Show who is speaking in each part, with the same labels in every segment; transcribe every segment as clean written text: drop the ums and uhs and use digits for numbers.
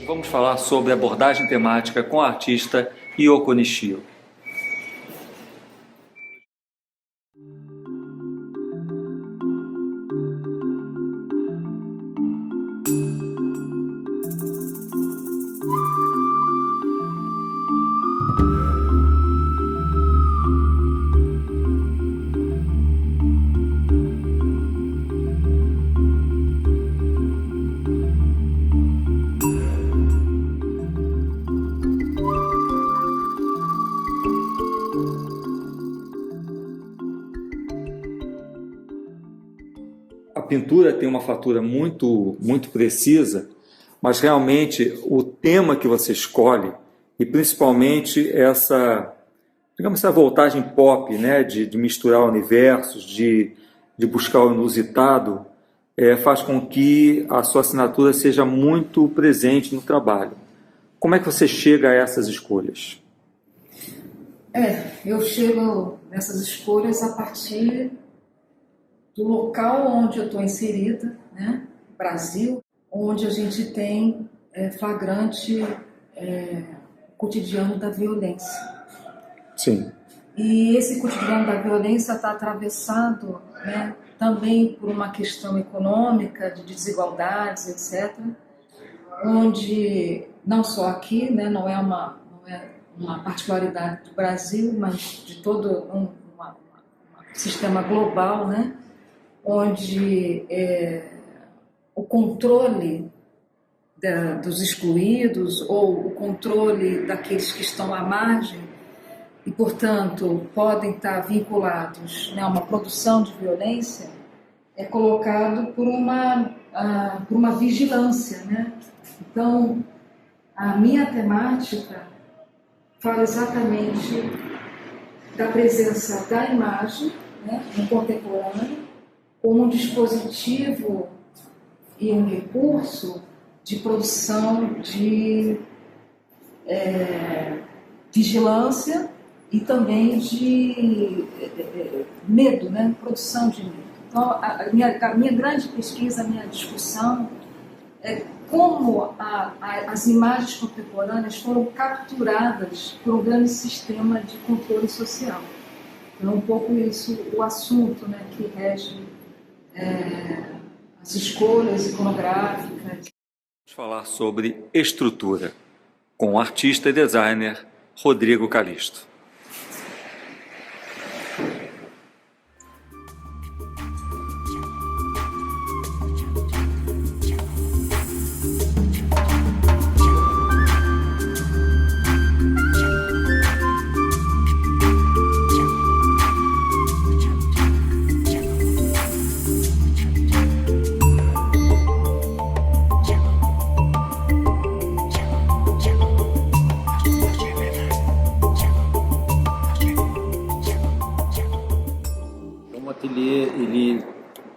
Speaker 1: Vamos falar sobre abordagem temática com a artista Yoko Nishio. A pintura tem uma fatura muito precisa, mas realmente o tema que você escolhe, e principalmente essa, digamos, essa voltagem pop, né, de misturar universos, de buscar o inusitado, faz com que a sua assinatura seja muito presente no trabalho. Como é que você chega a essas escolhas?
Speaker 2: Eu chego nessas escolhas a partir do local onde eu estou inserida, né? Brasil, onde a gente tem flagrante cotidiano da violência.
Speaker 1: Sim.
Speaker 2: E esse cotidiano da violência está atravessado, né, também por uma questão econômica, de desigualdades, etc., onde, não só aqui, né, não é uma particularidade do Brasil, mas de todo um sistema global, né, onde o controle dos excluídos ou o controle daqueles que estão à margem e, portanto, podem estar vinculados, né, a uma produção de violência, é colocado por uma vigilância, né? Então, a minha temática fala exatamente da presença da imagem, né, no contemporâneo, como um dispositivo e um recurso de produção de vigilância e também de medo, né? Produção de medo. Então, a minha grande pesquisa, a minha discussão é como as imagens contemporâneas foram capturadas por um grande sistema de controle social. Então, um pouco isso, o assunto, né, que rege as escolhas iconográficas.
Speaker 1: Vamos falar sobre estrutura, com o artista e designer Rodrigo Calisto.
Speaker 3: ateliê, ele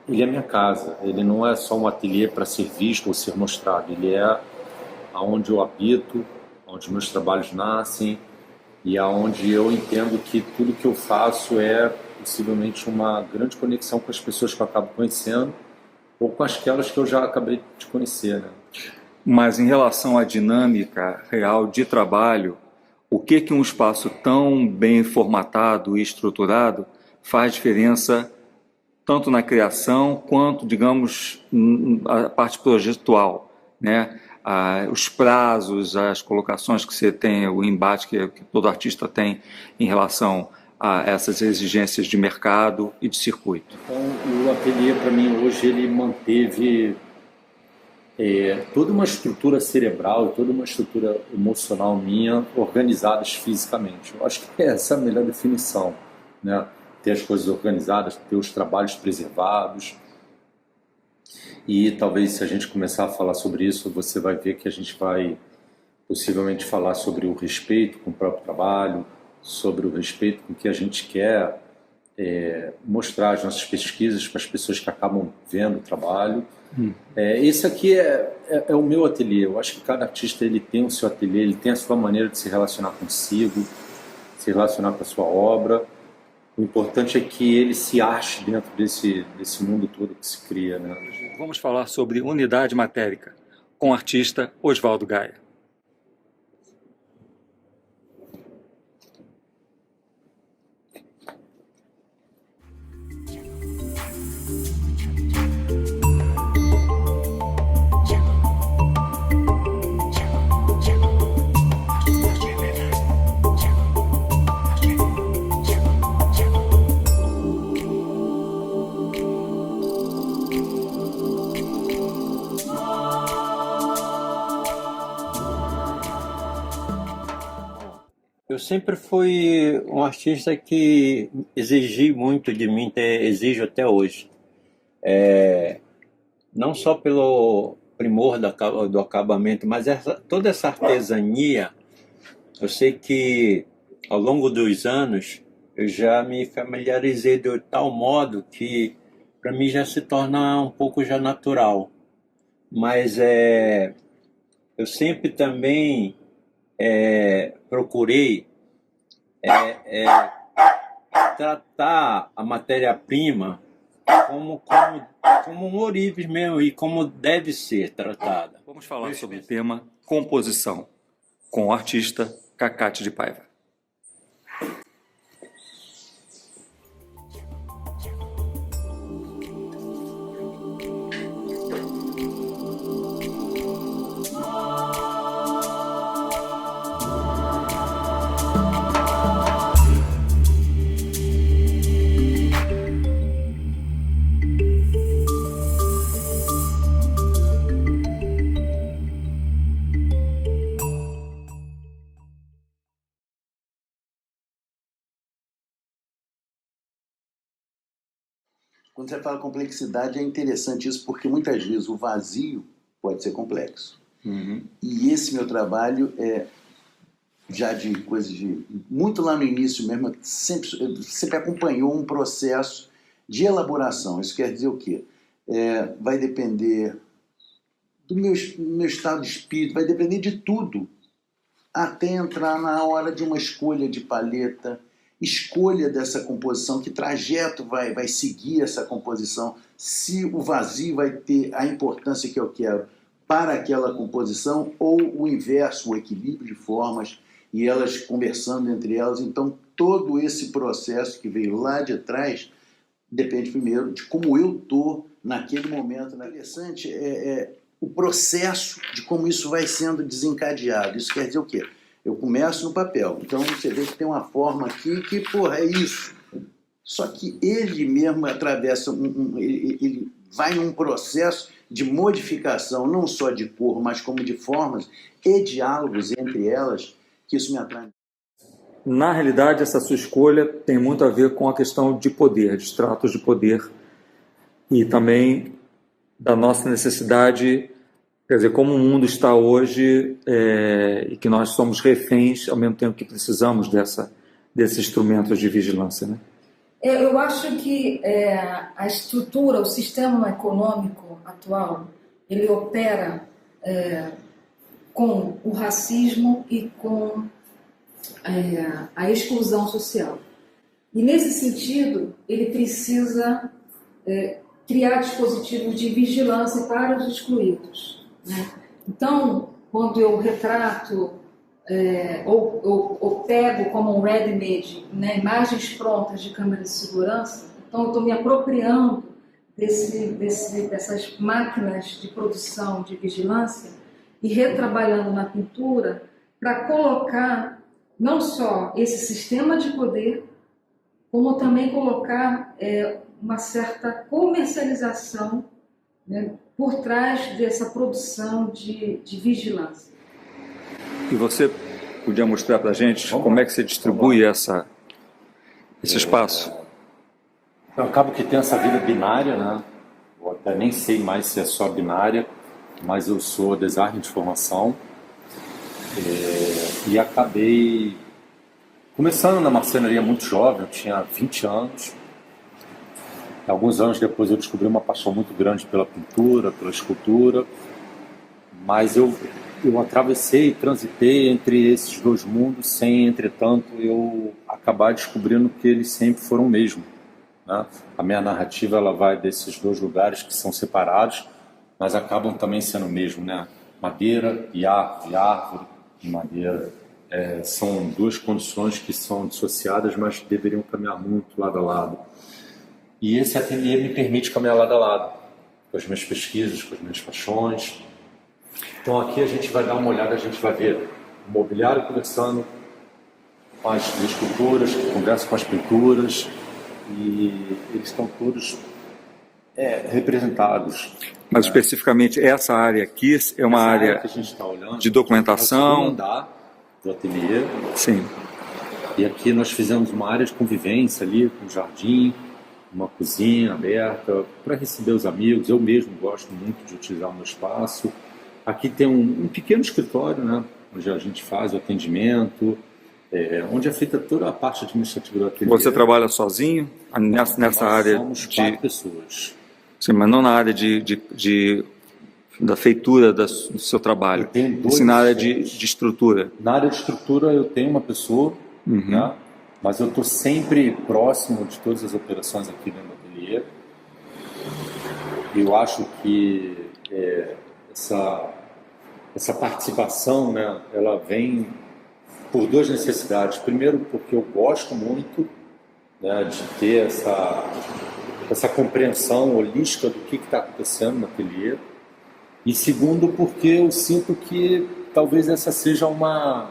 Speaker 3: é minha casa. Ele não é só um ateliê para ser visto ou ser mostrado. Ele é aonde eu habito, onde meus trabalhos nascem e aonde eu entendo que tudo que eu faço é possivelmente uma grande conexão com as pessoas que eu acabo conhecendo ou com aquelas que eu já acabei de conhecer, né?
Speaker 1: Mas em relação à dinâmica real de trabalho, o que um espaço tão bem formatado e estruturado faz diferença tanto na criação quanto, digamos, a parte projetual, né? Os prazos, as colocações que você tem, o embate que todo artista tem em relação a essas exigências de mercado e de circuito.
Speaker 3: Então, o ateliê, para mim, hoje, ele manteve toda uma estrutura cerebral, toda uma estrutura emocional minha organizadas fisicamente. Eu acho que essa é a melhor definição, né? Ter as coisas organizadas, ter os trabalhos preservados. E talvez, se a gente começar a falar sobre isso, você vai ver que a gente vai possivelmente falar sobre o respeito com o próprio trabalho, sobre o respeito com o que a gente quer mostrar as nossas pesquisas para as pessoas que acabam vendo o trabalho. Esse aqui é o meu ateliê. Eu acho que cada artista ele tem o seu ateliê, ele tem a sua maneira de se relacionar consigo, se relacionar com a sua obra. O importante é que ele se ache dentro desse mundo todo que se cria, né?
Speaker 1: Vamos falar sobre unidade matérica com o artista Oswaldo Gaia.
Speaker 4: Eu sempre fui um artista que exigi muito de mim, exijo até hoje. Não só pelo primor do acabamento, mas toda essa artesania. Eu sei que ao longo dos anos eu já me familiarizei de tal modo que para mim já se torna um pouco já natural. Mas eu sempre também procurei tratar a matéria-prima como um ourives mesmo e como deve ser tratada.
Speaker 1: Vamos falar sobre o tema composição com o artista Cacate de Paiva.
Speaker 5: Quando você fala complexidade, é interessante isso, porque muitas vezes o vazio pode ser complexo. E esse meu trabalho já de coisas de... Muito lá no início mesmo, sempre acompanhou um processo de elaboração. Isso quer dizer o quê? Vai depender do meu estado de espírito, vai depender de tudo, até entrar na hora de uma escolha de paleta, escolha dessa composição, que trajeto vai seguir essa composição, se o vazio vai ter a importância que eu quero para aquela composição, ou o inverso, o equilíbrio de formas, e elas conversando entre elas. Então, todo esse processo que veio lá de trás depende primeiro de como eu estou naquele momento. Interessante o processo de como isso vai sendo desencadeado. Isso quer dizer o quê? Eu começo no papel, então você vê que tem uma forma aqui que, porra, é isso. Só que ele mesmo atravessa, ele vai num processo de modificação, não só de cor, mas como de formas e diálogos entre elas, que isso me atrai.
Speaker 1: Na realidade, essa sua escolha tem muito a ver com a questão de poder, de estratos de poder, e também da nossa necessidade. Quer dizer, como o mundo está hoje e que nós somos reféns ao mesmo tempo que precisamos desses instrumentos de vigilância, né?
Speaker 2: Eu acho que a estrutura, o sistema econômico atual, ele opera com o racismo e com a exclusão social. E, nesse sentido, ele precisa criar dispositivos de vigilância para os excluídos, né? Então, quando eu retrato ou pego como um ready-made, né, imagens prontas de câmera de segurança, então eu estou me apropriando dessas máquinas de produção de vigilância e retrabalhando na pintura para colocar não só esse sistema de poder, como também colocar uma certa comercialização, né, por trás dessa produção de vigilância.
Speaker 1: E você podia mostrar para a gente como é que você distribui esse espaço?
Speaker 3: Eu acabo que tem essa vida binária, né? Eu até nem sei mais se é só binária, mas eu sou designer de formação e acabei começando na marcenaria muito jovem, eu tinha 20 anos. Alguns anos depois eu descobri uma paixão muito grande pela pintura, pela escultura, mas eu atravessei, transitei entre esses dois mundos sem, entretanto, eu acabar descobrindo que eles sempre foram o mesmo, né? A minha narrativa ela vai desses dois lugares que são separados, mas acabam também sendo o mesmo, né? Madeira e árvore e madeira. São duas condições que são dissociadas, mas deveriam caminhar muito lado a lado. E esse ateliê me permite caminhar lado a lado, com as minhas pesquisas, com as minhas paixões. Então aqui a gente vai dar uma olhada, a gente vai ver o mobiliário conversando com as esculturas, que conversam com as pinturas, e eles estão todos representados.
Speaker 1: Mas especificamente essa área aqui é uma área
Speaker 3: que a gente está olhando,
Speaker 1: de documentação.
Speaker 3: É o segundo andar do ateliê.
Speaker 1: Sim.
Speaker 3: E aqui nós fizemos uma área de convivência ali, com um jardim, uma cozinha aberta, para receber os amigos. Eu mesmo gosto muito de utilizar o meu espaço. Aqui tem um pequeno escritório, né, onde a gente faz o atendimento, onde é feita toda a parte administrativa do ateliê.
Speaker 1: Você trabalha sozinho nessa área?
Speaker 3: Somos 4 pessoas.
Speaker 1: Sim, mas não na área da feitura do seu trabalho. Sim, na área de estrutura.
Speaker 3: Na área de estrutura eu tenho uma pessoa, né, mas eu estou sempre próximo de todas as operações aqui dentro do ateliê. Eu acho que essa participação, né, ela vem por duas necessidades. Primeiro, porque eu gosto muito, né, de ter essa compreensão holística do que está acontecendo no ateliê. E segundo, porque eu sinto que talvez essa seja uma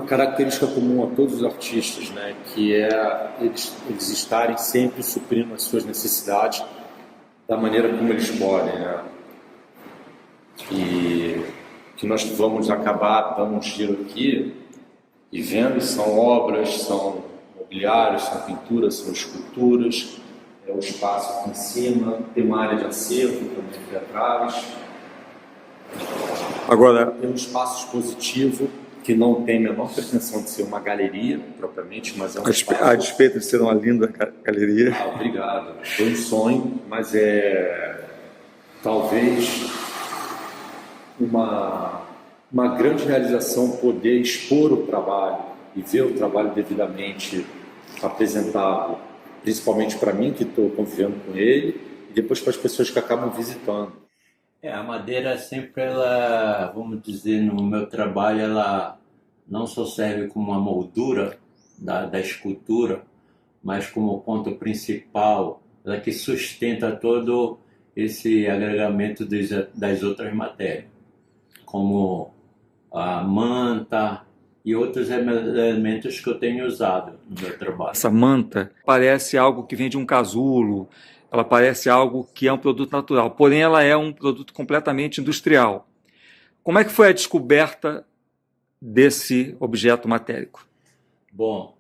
Speaker 3: característica comum a todos os artistas, né, que é eles estarem sempre suprindo as suas necessidades da maneira como eles podem, né? E que nós vamos acabar dando um giro aqui e vendo, são obras, são mobiliários, são pinturas, são esculturas, o espaço aqui em cima, tem uma área de acervo também aqui atrás.
Speaker 1: Agora,
Speaker 3: tem um espaço expositivo que não tem a menor pretensão de ser uma galeria propriamente, mas é um espaço...
Speaker 1: A despeito de ser uma linda galeria.
Speaker 3: Obrigado. Foi um sonho, mas talvez uma grande realização poder expor o trabalho e ver o trabalho devidamente apresentado, principalmente para mim que estou convivendo com ele, e depois para as pessoas que acabam visitando.
Speaker 4: A madeira sempre, ela, vamos dizer, no meu trabalho, ela não só serve como uma moldura da escultura, mas como ponto principal, ela que sustenta todo esse agregamento das outras matérias, como a manta e outros elementos que eu tenho usado no meu trabalho.
Speaker 1: Essa manta parece algo que vem de um casulo, ela parece algo que é um produto natural, porém ela é um produto completamente industrial. Como é que foi a descoberta desse objeto matérico?
Speaker 4: Bom,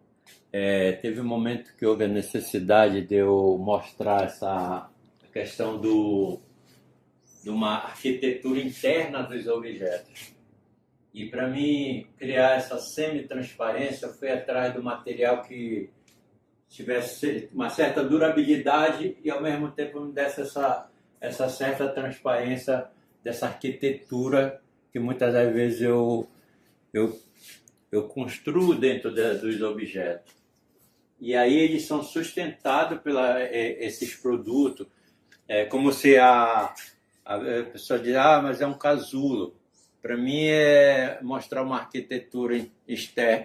Speaker 4: teve um momento que houve a necessidade de eu mostrar essa questão de uma arquitetura interna dos objetos. E para mim criar essa semi-transparência, eu fui atrás do material que tivesse uma certa durabilidade e ao mesmo tempo me desse essa certa transparência dessa arquitetura que muitas das vezes eu construo dentro dos objetos. E aí eles são sustentados por esses produtos. Como se a pessoa diz, mas é um casulo. Para mim é mostrar uma arquitetura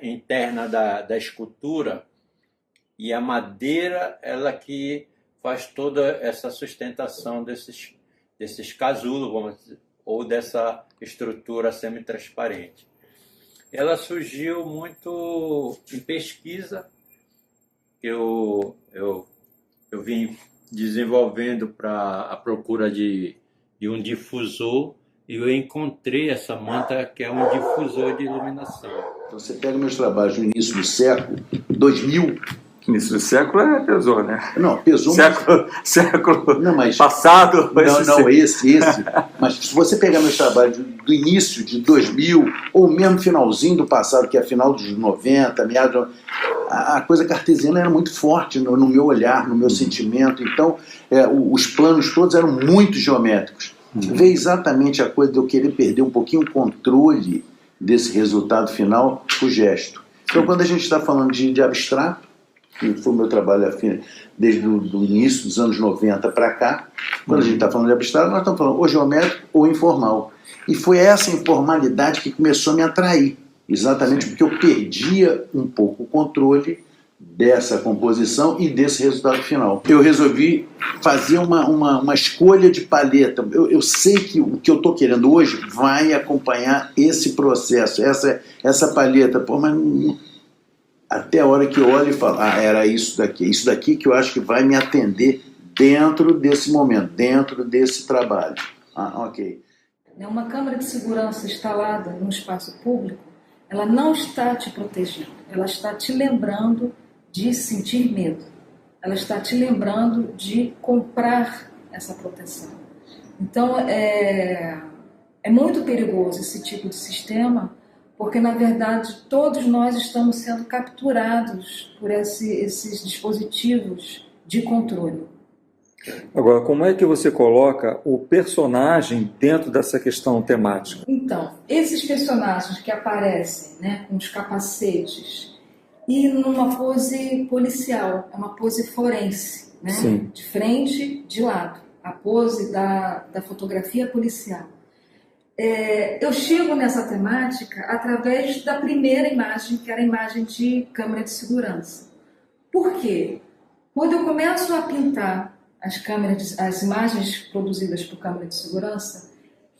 Speaker 4: interna da escultura, e a madeira ela que faz toda essa sustentação desses casulos, vamos dizer, ou dessa estrutura semi-transparente. Ela surgiu muito em pesquisa, que eu vim desenvolvendo para a procura de um difusor, e eu encontrei essa manta que é um difusor de iluminação.
Speaker 5: Então você pega meus trabalhos no início do século, 2000...
Speaker 1: Início do século pesou, né?
Speaker 5: Não, pesou...
Speaker 1: Século
Speaker 5: não, mas,
Speaker 1: passado...
Speaker 5: Não, esse. Mas se você pegar meus trabalhos do início de 2000, ou mesmo finalzinho do passado, que é final dos 90, meados... A coisa cartesiana era muito forte no meu olhar, no meu sentimento. Então, os planos todos eram muito geométricos. Veio exatamente a coisa de eu querer perder um pouquinho o controle desse resultado final, o gesto. Então, quando a gente está falando de abstrato, que foi o meu trabalho desde o início dos anos 90 para cá, quando a gente está falando de abstrato, nós estamos falando ou geométrico ou informal. E foi essa informalidade que começou a me atrair, exatamente porque eu perdia um pouco o controle dessa composição e desse resultado final. Eu resolvi fazer uma escolha de paleta. Eu sei que o que eu estou querendo hoje vai acompanhar esse processo, essa paleta. Pô, mas até a hora que eu olho e falo, era isso daqui que eu acho que vai me atender dentro desse momento, dentro desse trabalho. Ok.
Speaker 2: Uma câmera de segurança instalada no espaço público, ela não está te protegendo, ela está te lembrando de sentir medo. Ela está te lembrando de comprar essa proteção. Então, é muito perigoso esse tipo de sistema, porque, na verdade, todos nós estamos sendo capturados por esses dispositivos de controle.
Speaker 1: Agora, como é que você coloca o personagem dentro dessa questão temática?
Speaker 2: Então, esses personagens que aparecem, né, com os capacetes e numa pose policial, é uma pose forense, né?
Speaker 1: Sim.
Speaker 2: De frente, de lado, a pose da fotografia policial. Eu chego nessa temática através da primeira imagem, que era a imagem de câmera de segurança. Por quê? Quando eu começo a pintar as imagens produzidas por câmera de segurança,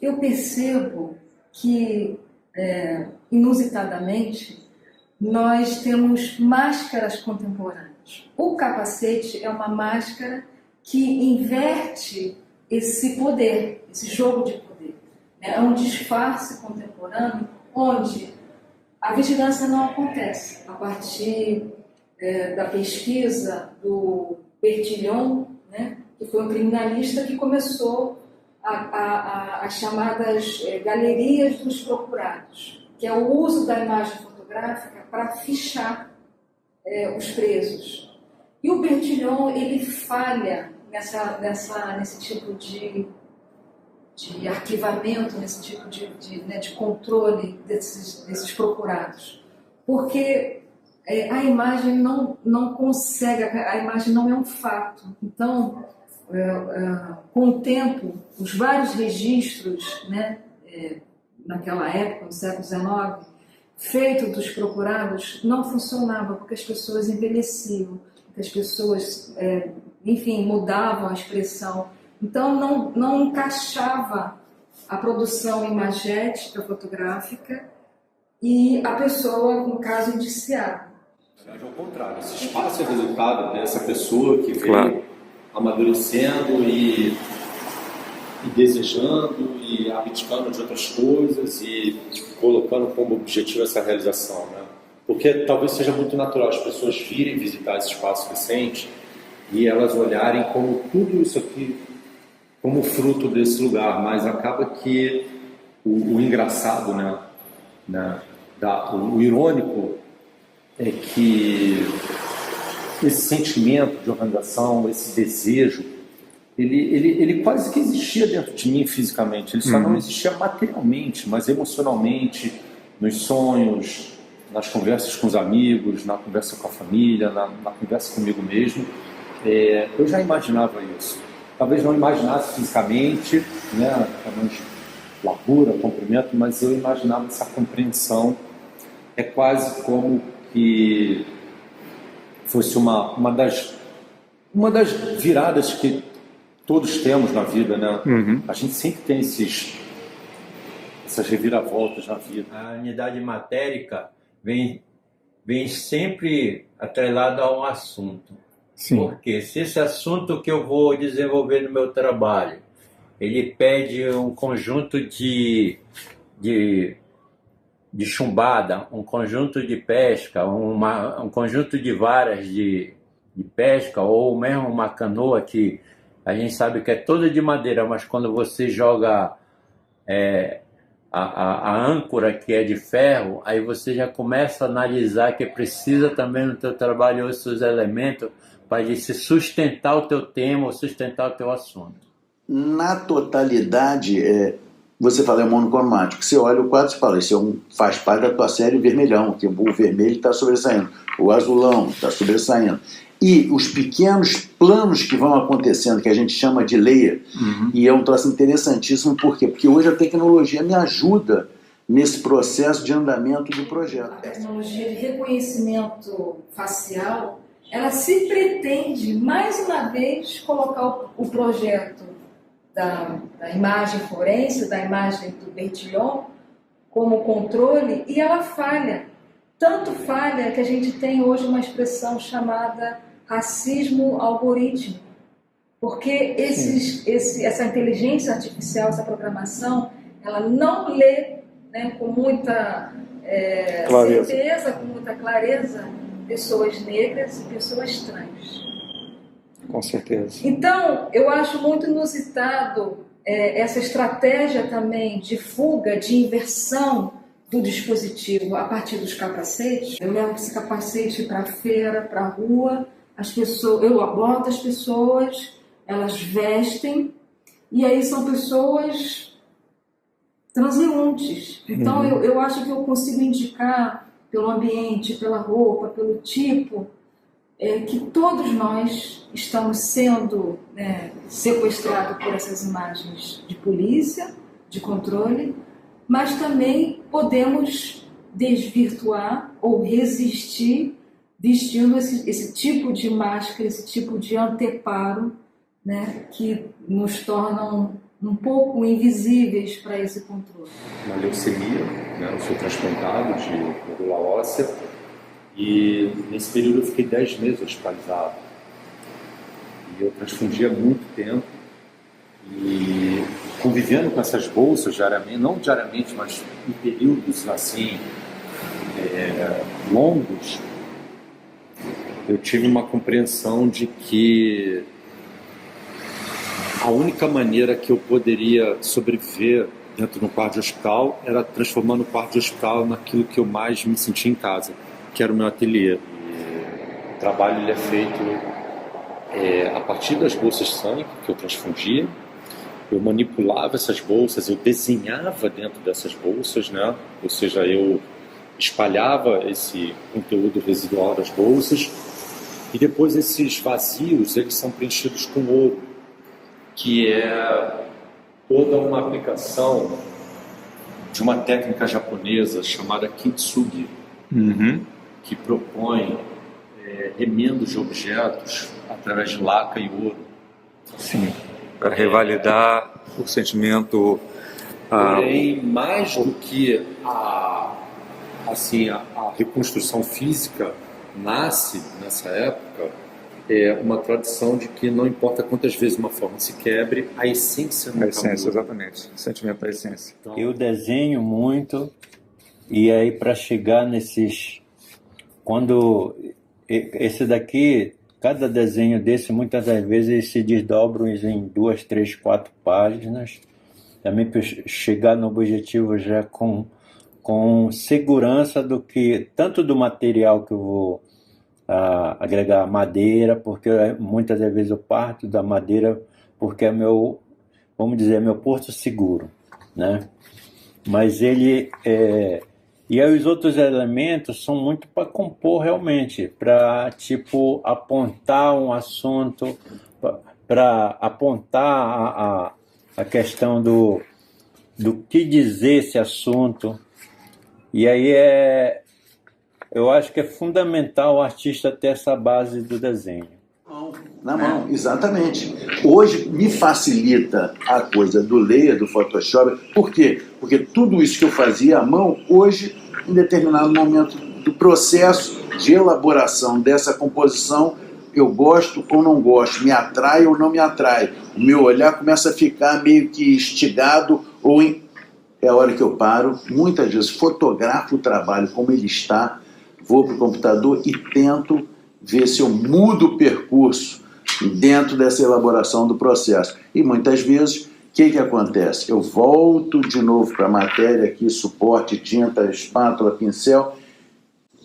Speaker 2: eu percebo que, inusitadamente, nós temos máscaras contemporâneas. O capacete é uma máscara que inverte esse poder, esse jogo de poder. É um disfarce contemporâneo onde a vigilância não acontece. A partir da pesquisa do Bertillon, né, que foi um criminalista que começou as chamadas galerias dos procurados, que é o uso da imagem fotográfica para fichar os presos. E o Bertillon, ele falha nesse tipo de arquivamento, nesse tipo de controle desses procurados. Porque a imagem não consegue, a imagem não é um fato. Então, com o tempo, os vários registros, né, naquela época, no século XIX, feitos dos procurados, não funcionava, porque as pessoas envelheciam, porque as pessoas, enfim, mudavam a expressão. Então, não encaixava a produção imagética, fotográfica, e a pessoa, no caso, indiciada.
Speaker 3: Ao contrário, esse espaço é resultado dessa pessoa que veio amadurecendo e desejando e abdicando de outras coisas e colocando como objetivo essa realização, né? Porque talvez seja muito natural as pessoas virem visitar esse espaço recente e elas olharem como tudo isso aqui como fruto desse lugar, mas acaba que o engraçado, né, né? O irônico é que esse sentimento de organização, esse desejo, ele quase que existia dentro de mim fisicamente. Ele só não existia materialmente, mas emocionalmente, nos sonhos, nas conversas com os amigos, na conversa com a família, na conversa comigo mesmo. Eu já imaginava isso. Talvez não imaginasse fisicamente, né, tamanho largura, comprimento, mas eu imaginava essa compreensão. É quase como que fosse uma das viradas que todos temos na vida, né? A gente sempre tem essas reviravoltas na vida.
Speaker 4: A unidade matérica vem sempre atrelada a um assunto.
Speaker 1: Sim.
Speaker 4: Porque se esse assunto que eu vou desenvolver no meu trabalho, ele pede um conjunto de chumbada, um conjunto de pesca, um conjunto de varas de pesca, ou mesmo uma canoa que a gente sabe que é toda de madeira, mas quando você joga a âncora que é de ferro, aí você já começa a analisar que precisa também no teu trabalho esses elementos para se sustentar o teu tema ou sustentar o teu assunto.
Speaker 5: Na totalidade, você fala monocromático. Você olha o quadro e fala, isso faz parte da tua série vermelhão, que o vermelho está sobressaindo, o azulão está sobressaindo. E os pequenos planos que vão acontecendo, que a gente chama de layer, e é um troço interessantíssimo, por quê? Porque hoje a tecnologia me ajuda nesse processo de andamento do projeto.
Speaker 2: A tecnologia de reconhecimento facial, ela se pretende, mais uma vez, colocar o projeto da imagem forense, da imagem do Bertillon, como controle, e ela falha. Tanto falha que a gente tem hoje uma expressão chamada racismo algorítmico, porque essa inteligência artificial, essa programação, ela não lê, né, com muita certeza, com muita clareza, pessoas negras e pessoas trans.
Speaker 1: Com certeza.
Speaker 2: Então, eu acho muito inusitado essa estratégia também de fuga, de inversão do dispositivo a partir dos capacetes. Eu levo esse capacete para a feira, para a rua, eu abordo as pessoas, elas vestem, e aí são pessoas transeuntes. Então, eu acho que eu consigo indicar pelo ambiente, pela roupa, pelo tipo, que todos nós estamos sendo sequestrados por essas imagens de polícia, de controle, mas também podemos desvirtuar ou resistir vestindo esse tipo de máscara, esse tipo de anteparo, né, que nos tornam um pouco invisíveis para esse controle.
Speaker 3: Uma leucemia, né, eu sou transplantado de medula óssea e nesse período eu fiquei 10 meses hospitalizado. E eu transfundia muito tempo e convivendo com essas bolsas diariamente, não diariamente, mas em períodos assim longos, eu tive uma compreensão de que a única maneira que eu poderia sobreviver dentro de um quarto de hospital era transformando o quarto de hospital naquilo que eu mais me sentia em casa, que era o meu ateliê. E o trabalho ele é feito a partir das bolsas de sangue que eu transfundia. Eu manipulava essas bolsas, eu desenhava dentro dessas bolsas, né? Ou seja, eu espalhava esse conteúdo residual das bolsas e depois esses vazios eles são preenchidos com ouro, que é toda uma aplicação de uma técnica japonesa chamada kintsugi, que propõe remendos de objetos através de laca e ouro.
Speaker 1: Sim, para revalidar o sentimento.
Speaker 3: Porém, mais do que a reconstrução física nasce nessa época, uma tradição de que não importa quantas vezes uma forma se quebre, a essência não
Speaker 1: A essência,
Speaker 3: muda.
Speaker 1: exatamente. O sentimento da essência.
Speaker 3: Então,
Speaker 4: Eu desenho muito, e aí para chegar nesses... Quando esse daqui, cada desenho desse, muitas das vezes eles se desdobram em 2, 3, 4 páginas. Também para chegar no objetivo já com com segurança do que, tanto do material que eu vou agregar madeira, porque muitas das vezes eu parto da madeira porque é meu, vamos dizer, meu porto seguro, né? Mas ele e aí os outros elementos são muito para compor realmente, para tipo apontar um assunto, para apontar a questão do que dizer esse assunto. E aí eu acho que é fundamental o artista ter essa base do desenho.
Speaker 5: Na mão, exatamente. Hoje me facilita a coisa do layer, do Photoshop. Por quê? Porque tudo isso que eu fazia à mão, hoje, em determinado momento do processo de elaboração dessa composição, eu gosto ou não gosto, me atrai ou não me atrai. O meu olhar começa a ficar meio que instigado é a hora que eu paro, muitas vezes fotografo o trabalho como ele está, vou para o computador e tento ver se eu mudo o percurso dentro dessa elaboração do processo. E muitas vezes, o que acontece? Eu volto de novo para a matéria aqui, suporte, tinta, espátula, pincel,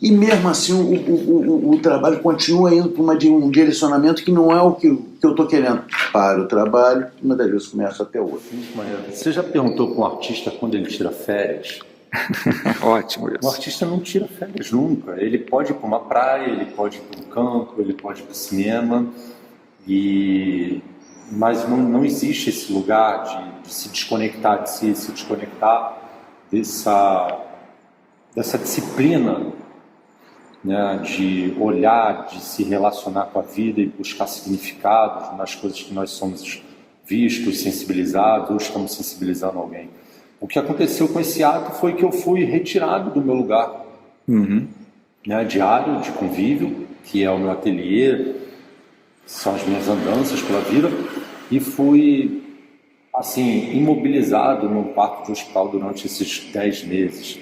Speaker 5: e mesmo assim o trabalho continua indo para um direcionamento que não é o que eu estou querendo. Para o trabalho, e muitas vezes começo até outro.
Speaker 3: Você já perguntou para um artista quando ele tira férias?
Speaker 1: Ótimo isso.
Speaker 3: O artista não tira férias nunca. Ele pode ir para uma praia, ele pode ir para um campo, ele pode ir para o cinema, mas não existe esse lugar de se desconectar de si, se desconectar dessa disciplina, né, de olhar, de se relacionar com a vida e buscar significados nas coisas que nós somos vistos, sensibilizados, ou estamos sensibilizando alguém. O que aconteceu com esse ato foi que eu fui retirado do meu lugar né, diário, de convívio, que é o meu ateliê, são as minhas andanças pela vida, e fui assim, imobilizado num quarto de hospital durante esses 10 meses.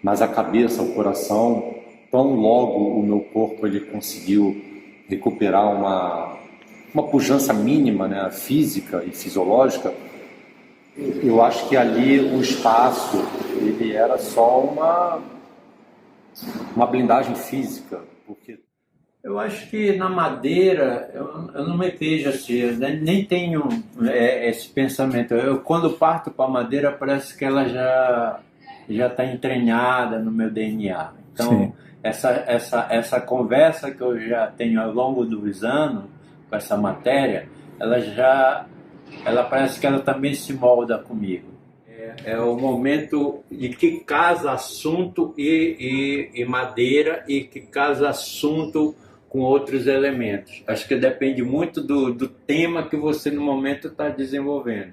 Speaker 3: Mas a cabeça, o coração, tão logo o meu corpo ele conseguiu recuperar uma pujança mínima, né, física e fisiológica, eu acho que ali o espaço ele era só uma blindagem física, porque
Speaker 4: eu acho que na madeira eu não me vejo assim, nem tenho esse pensamento. Eu quando parto para a madeira parece que ela já está entranhada no meu DNA. Então essa conversa que eu já tenho ao longo dos anos com essa matéria, ela parece que ela também se molda comigo. É o momento de que casa assunto e madeira e que casa assunto com outros elementos. Acho que depende muito do tema que você no momento está desenvolvendo.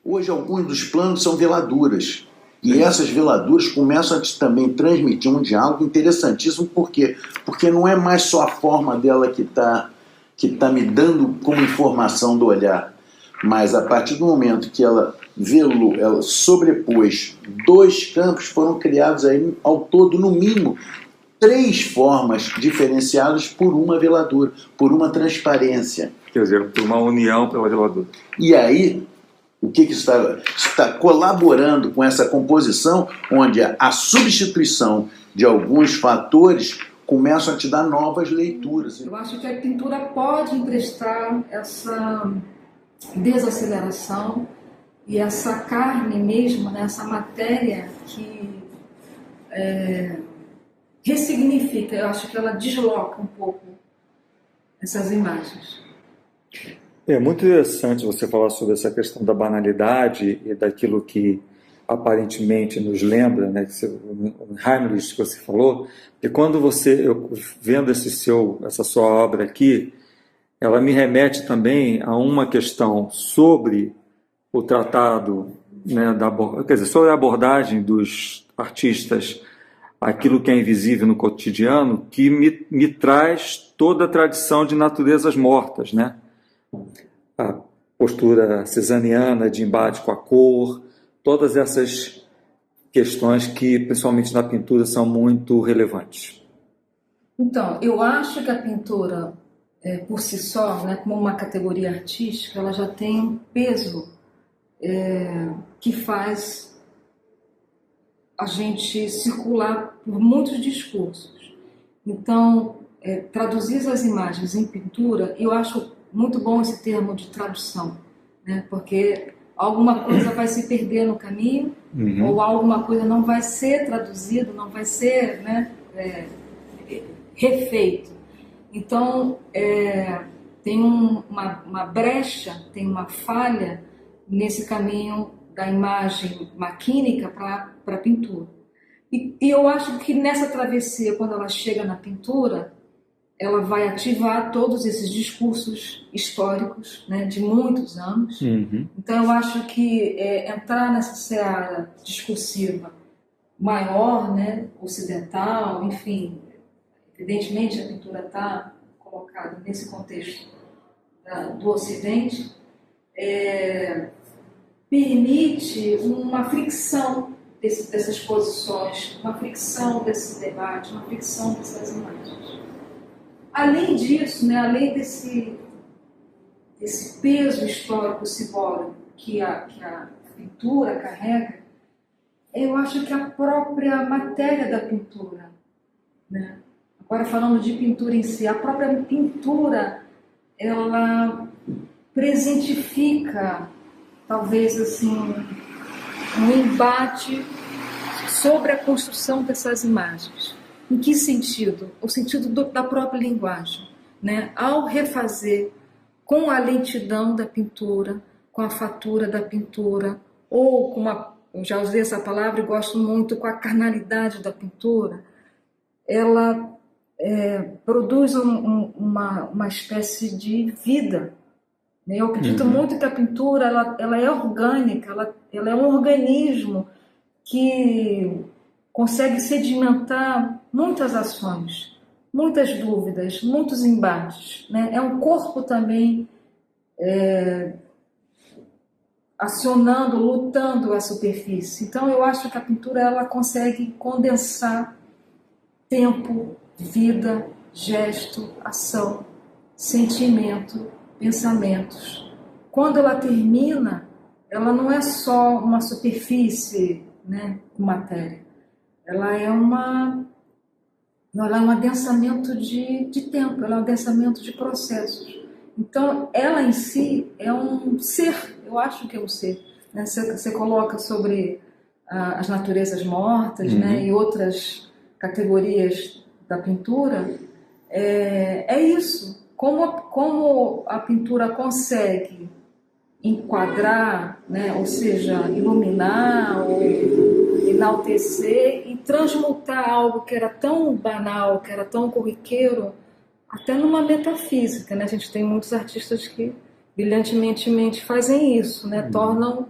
Speaker 5: Hoje alguns dos planos são veladuras. E essas veladuras começam a também transmitir um diálogo interessantíssimo. Por quê? Porque não é mais só a forma dela que tá me dando como informação do olhar, mas a partir do momento que ela velou, ela sobrepôs 2 campos, foram criados aí ao todo, no mínimo, 3 formas diferenciadas por uma veladura, por uma transparência.
Speaker 1: Quer dizer, por uma união pela veladura.
Speaker 5: E aí, o que está colaborando com essa composição, onde a substituição de alguns fatores começam a te dar novas leituras.
Speaker 2: Eu acho que a pintura pode emprestar essa desaceleração e essa carne mesmo, né, essa matéria que ressignifica. Eu acho que ela desloca um pouco essas imagens.
Speaker 1: É muito interessante você falar sobre essa questão da banalidade e daquilo que aparentemente nos lembra, né, o Heimlich que você falou, que quando eu vendo essa sua obra aqui, ela me remete também a uma questão sobre o tratado, né, quer dizer, sobre a abordagem dos artistas, aquilo que é invisível no cotidiano, que me traz toda a tradição de naturezas mortas, né? A postura cesariana de embate com a cor, todas essas questões que, principalmente na pintura, são muito relevantes.
Speaker 2: Então, eu acho que a pintura, por si só, né, como uma categoria artística, ela já tem um peso que faz a gente circular por muitos discursos. Então, traduzir as imagens em pintura, eu acho muito bom esse termo de tradução, né? Porque alguma coisa vai se perder no caminho, ou alguma coisa não vai ser traduzida, não vai ser, né, refeito. Então, tem uma brecha, tem uma falha nesse caminho da imagem maquínica para a pintura. E eu acho que nessa travessia, quando ela chega na pintura, ela vai ativar todos esses discursos históricos, né, de muitos anos. Então eu acho que entrar nessa seara discursiva maior, né, ocidental, enfim, evidentemente a pintura está colocada nesse contexto do Ocidente, permite uma fricção dessas posições, uma fricção desse debate, uma fricção dessas imagens. Além disso, né, além desse peso histórico simbólico que a pintura carrega, eu acho que a própria matéria da pintura, né, agora falando de pintura em si, a própria pintura, ela presentifica, talvez assim, um embate sobre a construção dessas imagens. Em que sentido? O sentido da própria linguagem, né? Ao refazer com a lentidão da pintura, com a fatura da pintura, ou com eu já usei essa palavra e gosto muito, com a carnalidade da pintura, ela produz uma espécie de vida. Eu acredito muito que a pintura ela é orgânica, ela é um organismo que consegue sedimentar muitas ações, muitas dúvidas, muitos embates, né? É um corpo também acionando, lutando a superfície. Então eu acho que a pintura ela consegue condensar tempo, vida, gesto, ação, sentimento, pensamentos. Quando ela termina, ela não é só uma superfície, né, com matéria. Ela é um adensamento de tempo, ela é um adensamento de processos. Então, ela em si é um ser, eu acho que é um ser. Né? Você coloca sobre as naturezas mortas, né, e outras categorias da pintura, é isso. Como a pintura consegue enquadrar, né, ou seja, iluminar ou enaltecer e transmutar algo que era tão banal, que era tão corriqueiro, até numa metafísica, né? A gente tem muitos artistas que brilhantemente fazem isso, né? Tornam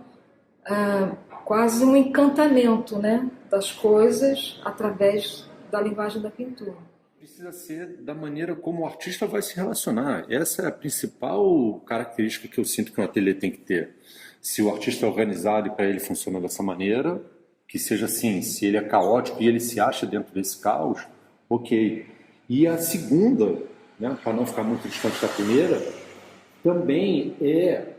Speaker 2: quase um encantamento, né, das coisas através da linguagem da pintura.
Speaker 3: Precisa ser da maneira como o artista vai se relacionar. Essa é a principal característica que eu sinto que um ateliê tem que ter. Se o artista é organizado e para ele funciona dessa maneira, que seja assim. Se ele é caótico e ele se acha dentro desse caos, ok. E a segunda, né, para não ficar muito distante da primeira, também é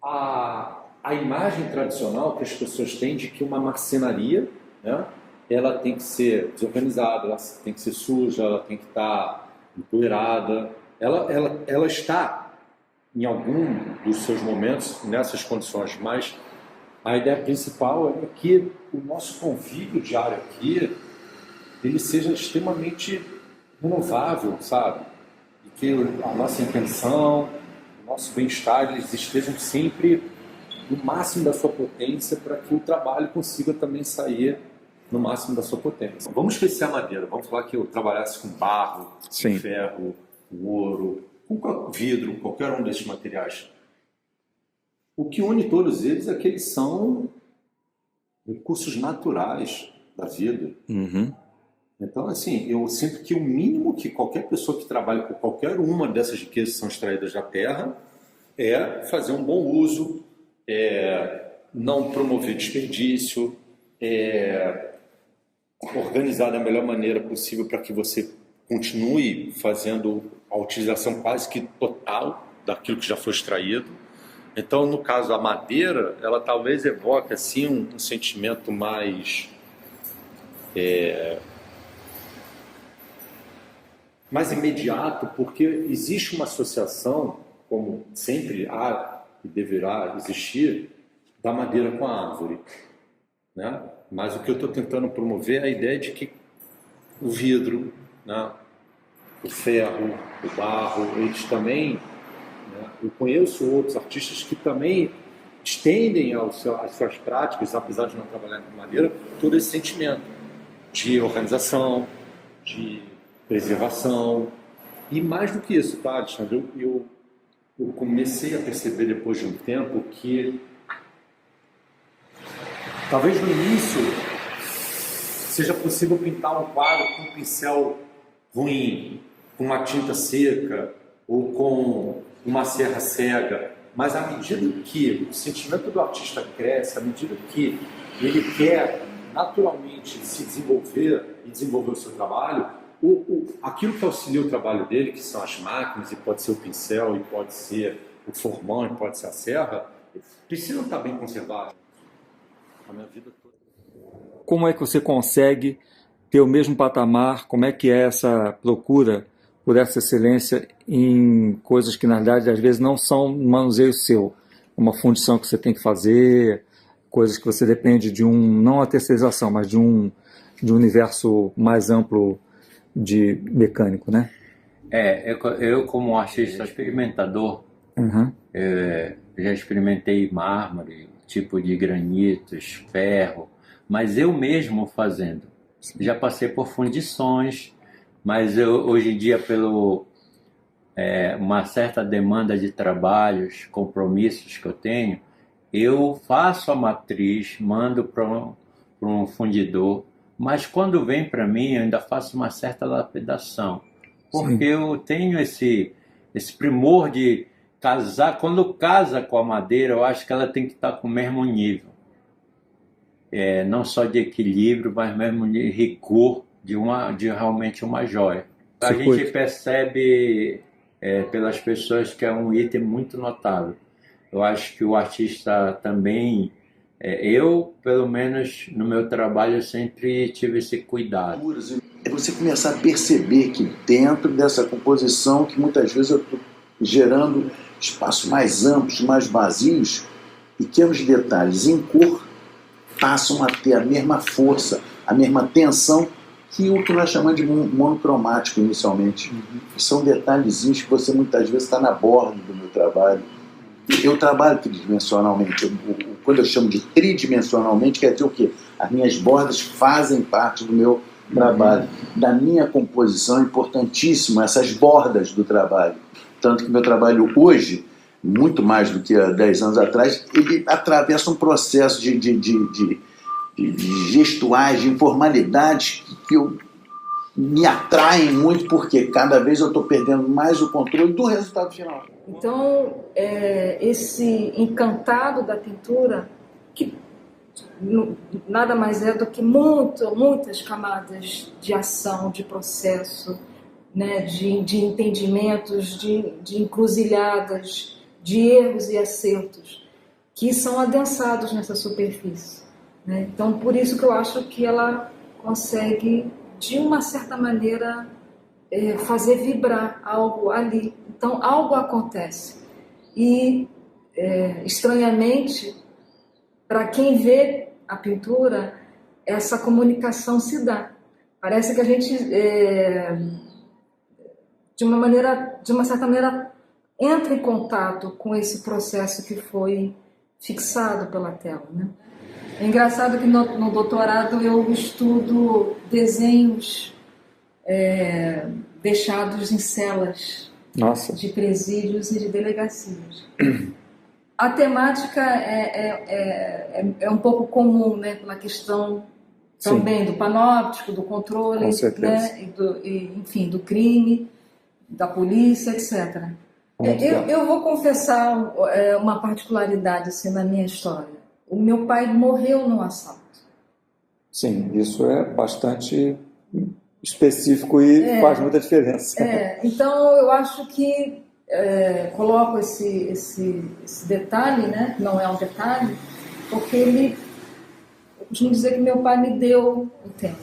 Speaker 3: a imagem tradicional que as pessoas têm de que uma marcenaria, né, ela tem que ser desorganizada, ela tem que ser suja, ela tem que estar empoeirada. Ela está, em algum dos seus momentos, nessas condições, mas a ideia principal é que o nosso convívio diário aqui ele seja extremamente renovável, sabe? E que a nossa intenção, o nosso bem-estar, eles estejam sempre no máximo da sua potência para que o trabalho consiga também sair no máximo da sua potência. Vamos esquecer a madeira, vamos falar que eu trabalhasse com barro, com ferro, com ouro, com vidro, qualquer um desses materiais. O que une todos eles é que eles são recursos naturais da vida. Então, assim, eu sinto que o mínimo que qualquer pessoa que trabalha com qualquer uma dessas riquezas que são extraídas da terra é fazer um bom uso, não promover desperdício, organizar da melhor maneira possível para que você continue fazendo a utilização quase que total daquilo que já foi extraído. Então, no caso, a madeira, ela talvez evoque assim, um sentimento mais mais imediato, porque existe uma associação, como sempre há e deverá existir, da madeira com a árvore, né? Mas o que eu estou tentando promover é a ideia de que o vidro, né, o ferro, o barro, eles também, né, eu conheço outros artistas que também estendem às suas práticas, apesar de não trabalhar com madeira, todo esse sentimento de organização, de preservação. E mais do que isso, tá, Alexandre? Eu comecei a perceber depois de um tempo que talvez no início seja possível pintar um quadro com um pincel ruim, com uma tinta seca ou com uma serra cega, mas à medida que o sentimento do artista cresce, à medida que ele quer naturalmente se desenvolver e desenvolver o seu trabalho, aquilo que auxilia o trabalho dele, que são as máquinas, e pode ser o pincel, e pode ser o formão, e pode ser a serra, precisam estar bem conservados. A minha vida toda.
Speaker 1: Como é que você consegue ter o mesmo patamar? Como é que é essa procura por essa excelência em coisas que, na verdade, às vezes não são um manuseio seu? Uma fundição que você tem que fazer, coisas que você depende de não a terceirização, mas de um universo mais amplo de mecânico, né?
Speaker 4: Eu como artista experimentador, já experimentei mármore, tipo de granitos, ferro, mas eu mesmo fazendo. Já passei por fundições, mas hoje em dia, pelo uma certa demanda de trabalhos, compromissos que eu tenho, eu faço a matriz, mando para um fundidor, mas quando vem para mim, eu ainda faço uma certa lapidação, porque eu tenho esse primor de casar. Quando casa com a madeira, eu acho que ela tem que estar com o mesmo nível, não só de equilíbrio, mas mesmo de rigor, de realmente uma joia. A gente percebe pelas pessoas que é um item muito notável. Eu acho que o artista também, eu, pelo menos no meu trabalho, eu sempre tive esse cuidado.
Speaker 5: É você começar a perceber que dentro dessa composição, que muitas vezes eu estou gerando espaços mais amplos, mais vazios, pequenos detalhes em cor passam a ter a mesma força, a mesma tensão que o que nós chamamos de monocromático inicialmente. São detalhezinhos que você muitas vezes está na borda do meu trabalho. Eu trabalho tridimensionalmente. Quando eu chamo de tridimensionalmente, quer dizer o quê? As minhas bordas fazem parte do meu trabalho. Da minha composição é importantíssimo essas bordas do trabalho. Tanto que meu trabalho hoje, muito mais do que há 10 anos atrás, ele atravessa um processo de gestuais, de informalidades que me atraem muito, porque cada vez eu estou perdendo mais o controle do resultado final.
Speaker 2: Então, esse encantado da pintura, que nada mais é do que muitas camadas de ação, de processo, né, de entendimentos, de encruzilhadas, de erros e acertos, que são adensados nessa superfície, né? Então, por isso que eu acho que ela consegue, de uma certa maneira, fazer vibrar algo ali. Então, algo acontece. E, estranhamente, para quem vê a pintura, essa comunicação se dá. Parece que a gente, de uma certa maneira, entra em contato com esse processo que foi fixado pela tela, né? É engraçado que no doutorado eu estudo desenhos deixados em celas de presídios e de delegacias. A temática é um pouco comum, né, pela questão também do panóptico, do controle, né, enfim, do crime, da polícia, etc. Eu vou confessar uma particularidade assim, na minha história. O meu pai morreu num assalto.
Speaker 1: Sim, isso é bastante específico e faz muita diferença.
Speaker 2: Então, eu acho que coloco esse detalhe, né? Não é um detalhe, porque eu costumo dizer que meu pai me deu o tema.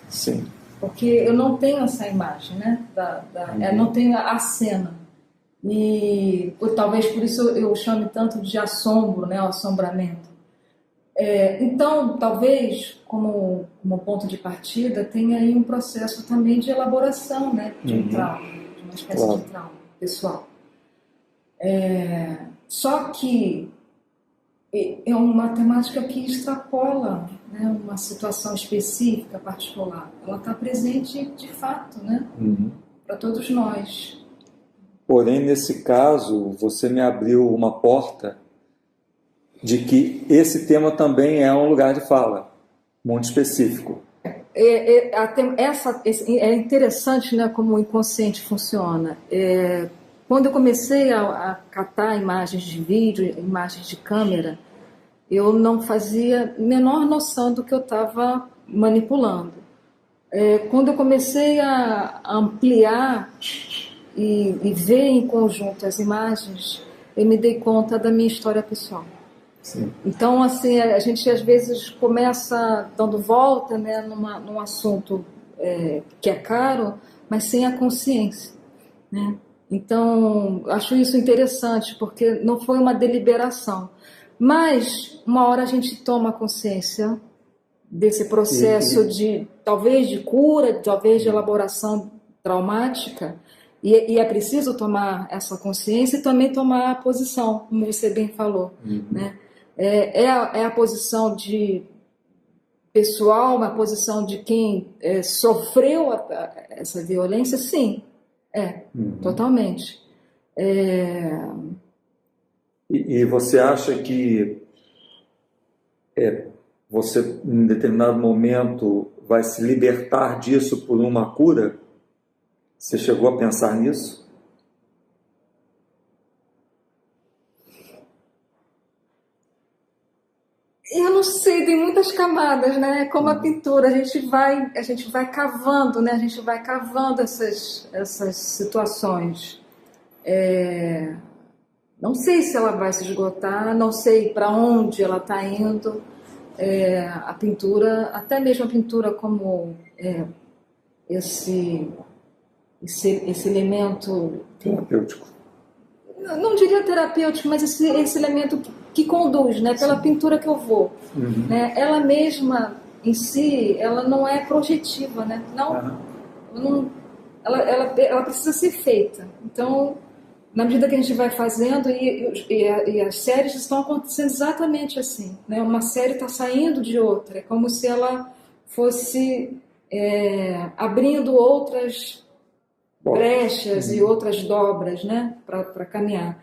Speaker 1: Sim.
Speaker 2: Porque eu não tenho essa imagem, né? Eu não tenho a cena. E talvez por isso eu chame tanto de assombro, né? O assombramento. Então, talvez, como ponto de partida, tenha aí um processo também de elaboração, né? De um trauma, de uma espécie de trauma pessoal. Só que é uma temática que extrapola, né, uma situação específica, particular. Ela está presente de fato, né, para todos nós.
Speaker 1: Porém, nesse caso, você me abriu uma porta de que esse tema também é um lugar de fala, muito específico.
Speaker 2: É interessante, né, como o inconsciente funciona. Quando eu comecei a catar imagens de vídeo, imagens de câmera, eu não fazia a menor noção do que eu estava manipulando. Quando eu comecei a ampliar e ver em conjunto as imagens, eu me dei conta da minha história pessoal.
Speaker 1: Sim.
Speaker 2: Então, assim, a gente às vezes começa dando volta, né, num assunto que é caro, mas sem a consciência, né? Então, acho isso interessante, porque não foi uma deliberação. Mas, uma hora a gente toma consciência desse processo talvez de cura, talvez de elaboração traumática, e é preciso tomar essa consciência e também tomar a posição, como você bem falou, né? É a posição de pessoal, uma posição de quem sofreu essa violência? Sim, totalmente.
Speaker 1: E você acha que você, em determinado momento, vai se libertar disso por uma cura? Você chegou a pensar nisso?
Speaker 2: Eu não sei, tem muitas camadas, né? Como a pintura, a gente vai cavando, né? A gente vai cavando essas situações. Não sei se ela vai se esgotar, não sei para onde ela está indo. A pintura, até mesmo a pintura como esse elemento
Speaker 1: terapêutico.
Speaker 2: Não diria terapêutico, mas esse elemento que conduz, né, pela pintura que eu vou. Né? Ela mesma, em si, ela não é projetiva, né? Ela precisa ser feita. Então, na medida que a gente vai fazendo, e as séries estão acontecendo exatamente assim, né? Uma série está saindo de outra, é como se ela fosse abrindo outras brechas e outras dobras, né, para caminhar.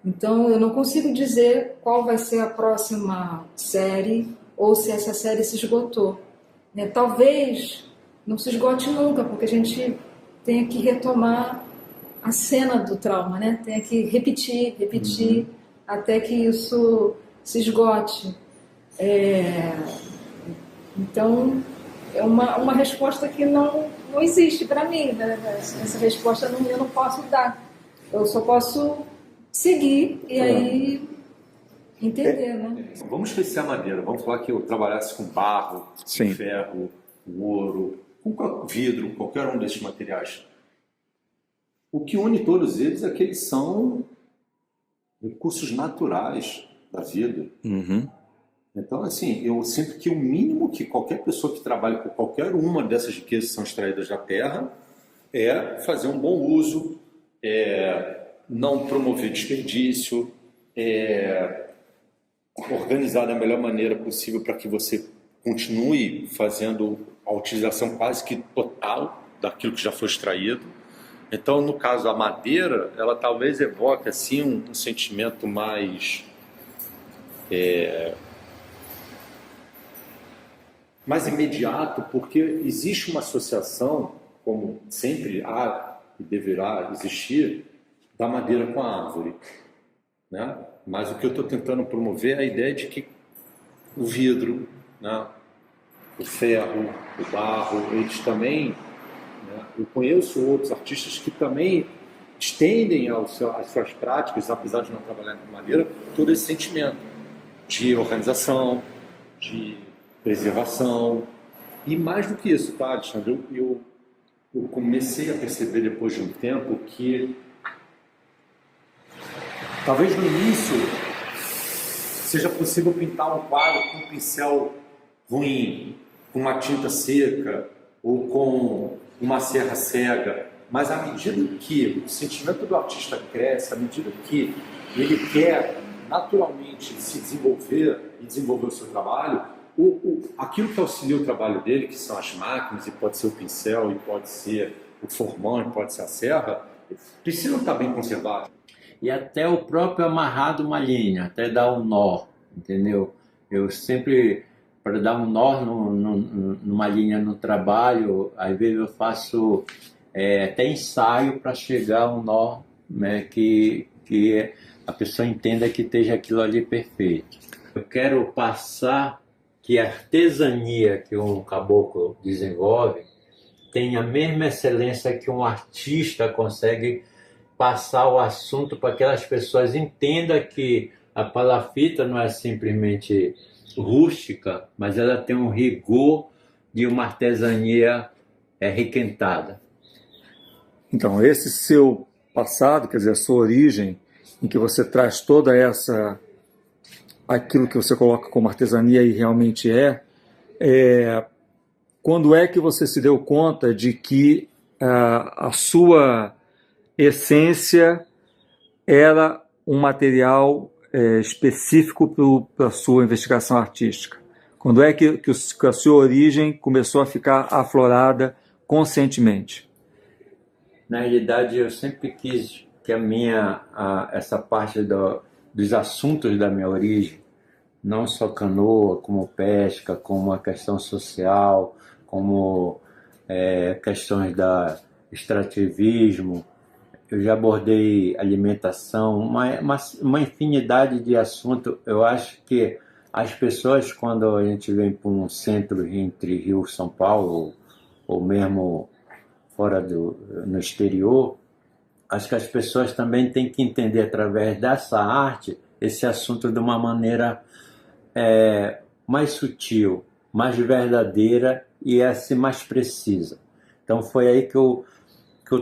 Speaker 2: Então, eu não consigo dizer qual vai ser a próxima série ou se essa série se esgotou. Né? Talvez não se esgote nunca, porque a gente tenha que retomar a cena do trauma, né? Tenha que repetir, até que isso se esgote. Então, é uma resposta que não existe para mim, né? Essa resposta eu não posso dar. Eu só posso seguir e aí entender, né?
Speaker 3: Vamos esquecer a madeira. Vamos falar que eu trabalhasse com barro,
Speaker 1: Sim.
Speaker 3: com ferro, com ouro, com vidro, qualquer um desses materiais. O que une todos eles é que eles são recursos naturais da vida. Então, assim, eu sinto que o mínimo que qualquer pessoa que trabalha com qualquer uma dessas riquezas que são extraídas da terra é fazer um bom uso, não promover desperdício, organizar da melhor maneira possível para que você continue fazendo a utilização quase que total daquilo que já foi extraído. Então, no caso, a madeira, ela talvez evoque assim, um sentimento mais imediato, porque existe uma associação, como sempre há e deverá existir, da madeira com a árvore, né? Mas o que eu estou tentando promover é a ideia de que o vidro, né, o ferro, o barro, eles também, né, eu conheço outros artistas que também estendem as suas práticas, apesar de não trabalhar com madeira, todo esse sentimento de organização, de preservação, E mais do que isso, tá, Alexandre? Eu comecei a perceber depois de um tempo que talvez no início seja possível pintar um quadro com um pincel ruim, com uma tinta seca ou com uma serra cega, mas à medida que o sentimento do artista cresce, à medida que ele quer naturalmente se desenvolver e desenvolver o seu trabalho, aquilo que auxilia o trabalho dele, que são as máquinas, e pode ser o pincel, e pode ser o formão, e pode ser a serra, precisam estar bem conservados.
Speaker 4: E até o próprio amarrado uma linha, até dar um nó, entendeu? Eu sempre, para dar um nó numa linha no trabalho, às vezes eu faço até ensaio para chegar a um nó, né, que a pessoa entenda que esteja aquilo ali perfeito. Eu quero passar que a artesania que um caboclo desenvolve tem a mesma excelência que um artista consegue passar o assunto para que as pessoas entendam que a palafita não é simplesmente rústica, mas ela tem um rigor de uma artesania requentada.
Speaker 1: Então, esse seu passado, quer dizer, a sua origem, em que você traz toda aquilo que você coloca como artesania e realmente quando é que você se deu conta de que a sua essência era um material específico para a sua investigação artística? Quando é que a sua origem começou a ficar aflorada conscientemente?
Speaker 4: Na realidade, eu sempre quis que essa parte dos assuntos da minha origem, não só canoa, como pesca, como a questão social, como questões da extrativismo, eu já abordei alimentação, uma infinidade de assuntos. Eu acho que as pessoas, quando a gente vem para um centro entre Rio e São Paulo, ou mesmo fora no exterior, acho que as pessoas também têm que entender, através dessa arte, esse assunto de uma maneira mais sutil, mais verdadeira e mais precisa. Então foi aí que eu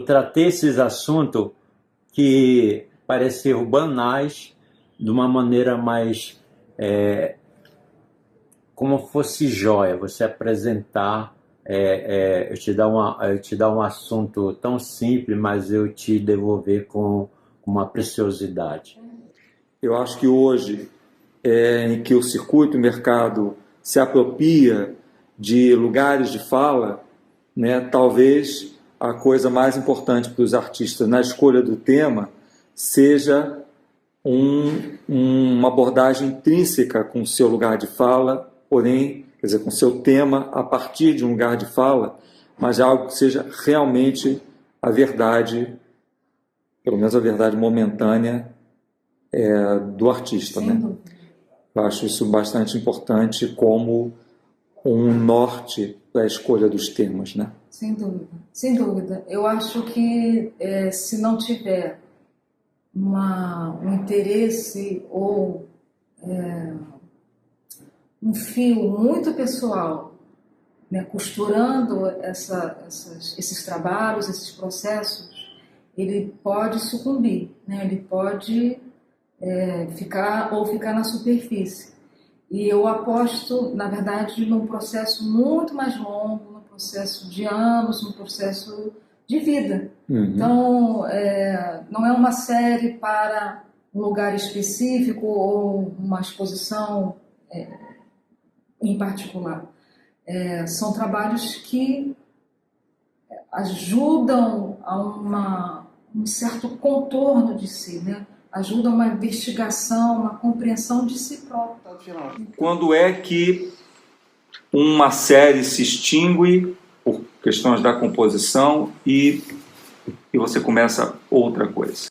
Speaker 4: tratei esses assuntos que pareciam banais de uma maneira mais como fosse joia, você apresentar, eu te dar um assunto tão simples, mas eu te devolver com uma preciosidade.
Speaker 1: Eu acho que hoje, em que o circuito, o mercado se apropria de lugares de fala, né, talvez a coisa mais importante para os artistas na escolha do tema seja uma abordagem intrínseca com o seu lugar de fala, porém, quer dizer, com o seu tema a partir de um lugar de fala, mas algo que seja realmente a verdade, pelo menos a verdade momentânea do artista, né? Eu acho isso bastante importante como um norte para a escolha dos temas, né?
Speaker 2: Sem dúvida, sem dúvida. Eu acho que se não tiver um interesse ou um fio muito pessoal, né, costurando esses trabalhos, esses processos, ele pode sucumbir, né? Ele pode ficar na superfície. E eu aposto, na verdade, num processo muito mais longo, num processo de anos, num processo de vida. Uhum. Então, não é uma série para um lugar específico ou uma exposição em particular. São trabalhos que ajudam a um certo contorno de si, né? Ajuda uma investigação, uma compreensão de si próprio.
Speaker 1: Quando é que uma série se extingue por questões da composição e você começa outra coisa?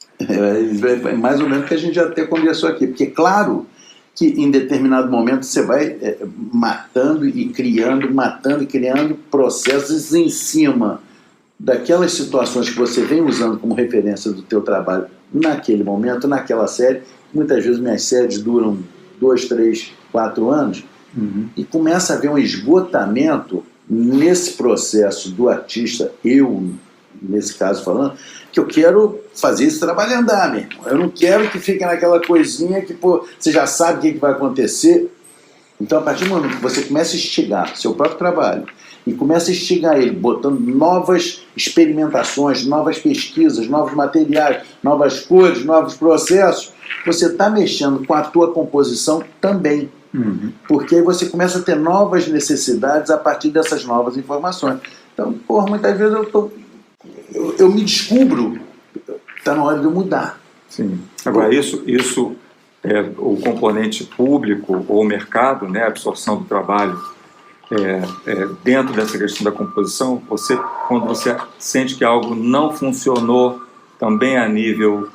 Speaker 5: Mais ou menos o que a gente já até conversou aqui, porque claro que em determinado momento você vai matando e criando processos em cima daquelas situações que você vem usando como referência do teu trabalho naquele momento, naquela série. Muitas vezes minhas séries duram 2, 3, 4 anos, e começa a haver um esgotamento nesse processo do artista, eu, nesse caso falando, que eu quero fazer esse trabalho andar mesmo. Eu não quero que fique naquela coisinha que, pô, você já sabe o que vai acontecer. Então, a partir do momento que você começa a instigar seu próprio trabalho e começa a instigar ele, botando novas experimentações, novas pesquisas, novos materiais, novas cores, novos processos, você está mexendo com a tua composição também. Porque aí você começa a ter novas necessidades a partir dessas novas informações. Então, porra, muitas vezes eu me descubro, está na hora de eu mudar.
Speaker 1: Sim. Agora, isso é o componente público ou mercado, né, a absorção do trabalho dentro dessa questão da composição. Quando você sente que algo não funcionou também a nível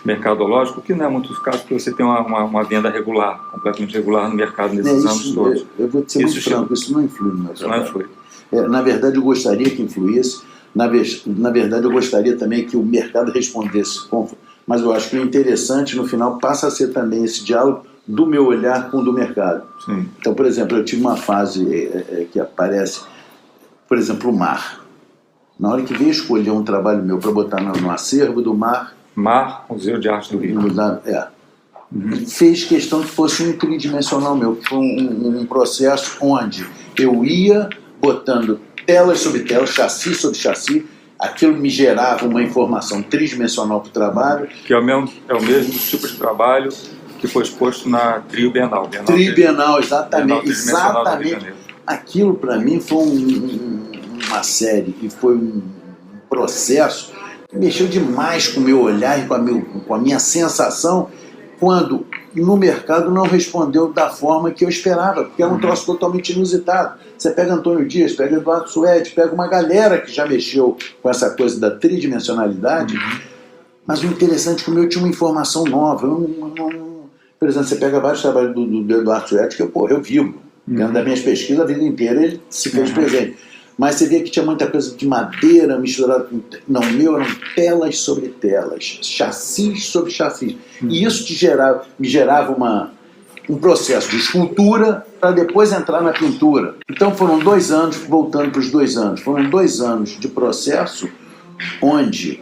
Speaker 1: mercadológico, que não é muito caso, porque você tem uma venda regular, completamente regular no mercado nesses anos todos.
Speaker 5: Eu vou te ser muito franco, isso não influi no meu trabalho.
Speaker 1: Não influi.
Speaker 5: Na verdade, eu gostaria que influísse. Na verdade, eu gostaria também que o mercado respondesse, mas eu acho que o interessante, no final, passa a ser também esse diálogo do meu olhar com o do mercado.
Speaker 1: Sim.
Speaker 5: Então, por exemplo, eu tive uma fase que aparece, por exemplo, o mar. Na hora que veio escolher um trabalho meu para botar no acervo do mar...
Speaker 1: Museu de Arte do Rio.
Speaker 5: Fez questão que fosse um tridimensional meu, que foi um processo onde eu ia botando telas sobre telas, chassi sobre chassi, aquilo me gerava uma informação tridimensional para o trabalho.
Speaker 1: Que é o mesmo tipo de trabalho que foi exposto na Trio Bienal.
Speaker 5: Tribienal, exatamente.
Speaker 1: Exatamente.
Speaker 5: Aquilo para mim foi uma série e foi um processo que mexeu demais com o meu olhar e com a minha sensação, quando no mercado não respondeu da forma que eu esperava, porque era um troço totalmente inusitado. Você pega Antônio Dias, pega Eduardo Suede, pega uma galera que já mexeu com essa coisa da tridimensionalidade, mas o interessante é que o meu tinha uma informação nova. Por exemplo, você pega vários trabalhos do Eduardo Suede que eu vivo. Dentro das minhas pesquisas, a vida inteira ele se fez presente. Mas você via que tinha muita coisa de madeira misturada com... Não, o meu eram telas sobre telas, chassis sobre chassis. E isso me gerava um processo de escultura para depois entrar na pintura. Então foram 2 anos, voltando para os 2 anos, foram 2 anos de processo onde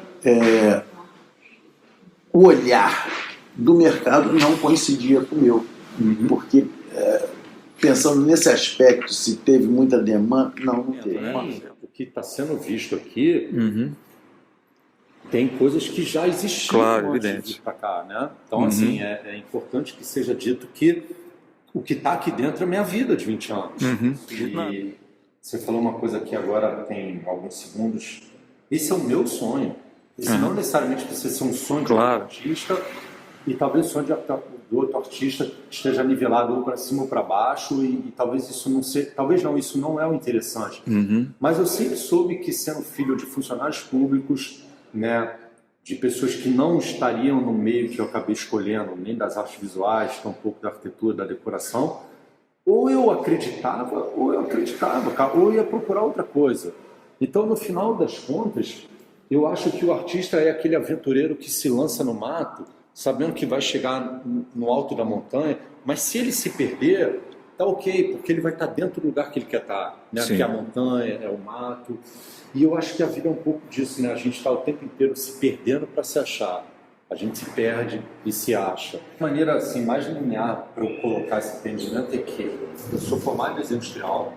Speaker 5: o olhar do mercado não coincidia com o meu. Porque... pensando nesse aspecto, se teve muita demanda, não teve.
Speaker 3: O que está sendo visto aqui tem coisas que já existiam antes de vir para cá, né? Então, assim, é importante que seja dito que o que está aqui dentro é a minha vida de 20 anos. E você falou uma coisa aqui agora, tem alguns segundos. Esse é o meu sonho. Esse não necessariamente precisa ser um sonho de um artista, e talvez o sonho do outro artista esteja nivelado ou para cima ou para baixo, e talvez isso não seja, isso não é o interessante. Mas eu sempre soube que, sendo filho de funcionários públicos, né, de pessoas que não estariam no meio que eu acabei escolhendo, nem das artes visuais, tampouco da arquitetura, da decoração, ou eu acreditava, ou eu ia procurar outra coisa. Então, no final das contas, eu acho que o artista é aquele aventureiro que se lança no mato, sabendo que vai chegar no alto da montanha, mas se ele se perder, tá ok, porque ele vai estar dentro do lugar que ele quer estar, né? Que é a montanha, é o mato. E eu acho que a vida é um pouco disso, né? A gente está o tempo inteiro se perdendo para se achar. A gente se perde e se acha. A maneira assim, mais linear para eu colocar esse entendimento é que eu sou formado em desenho industrial,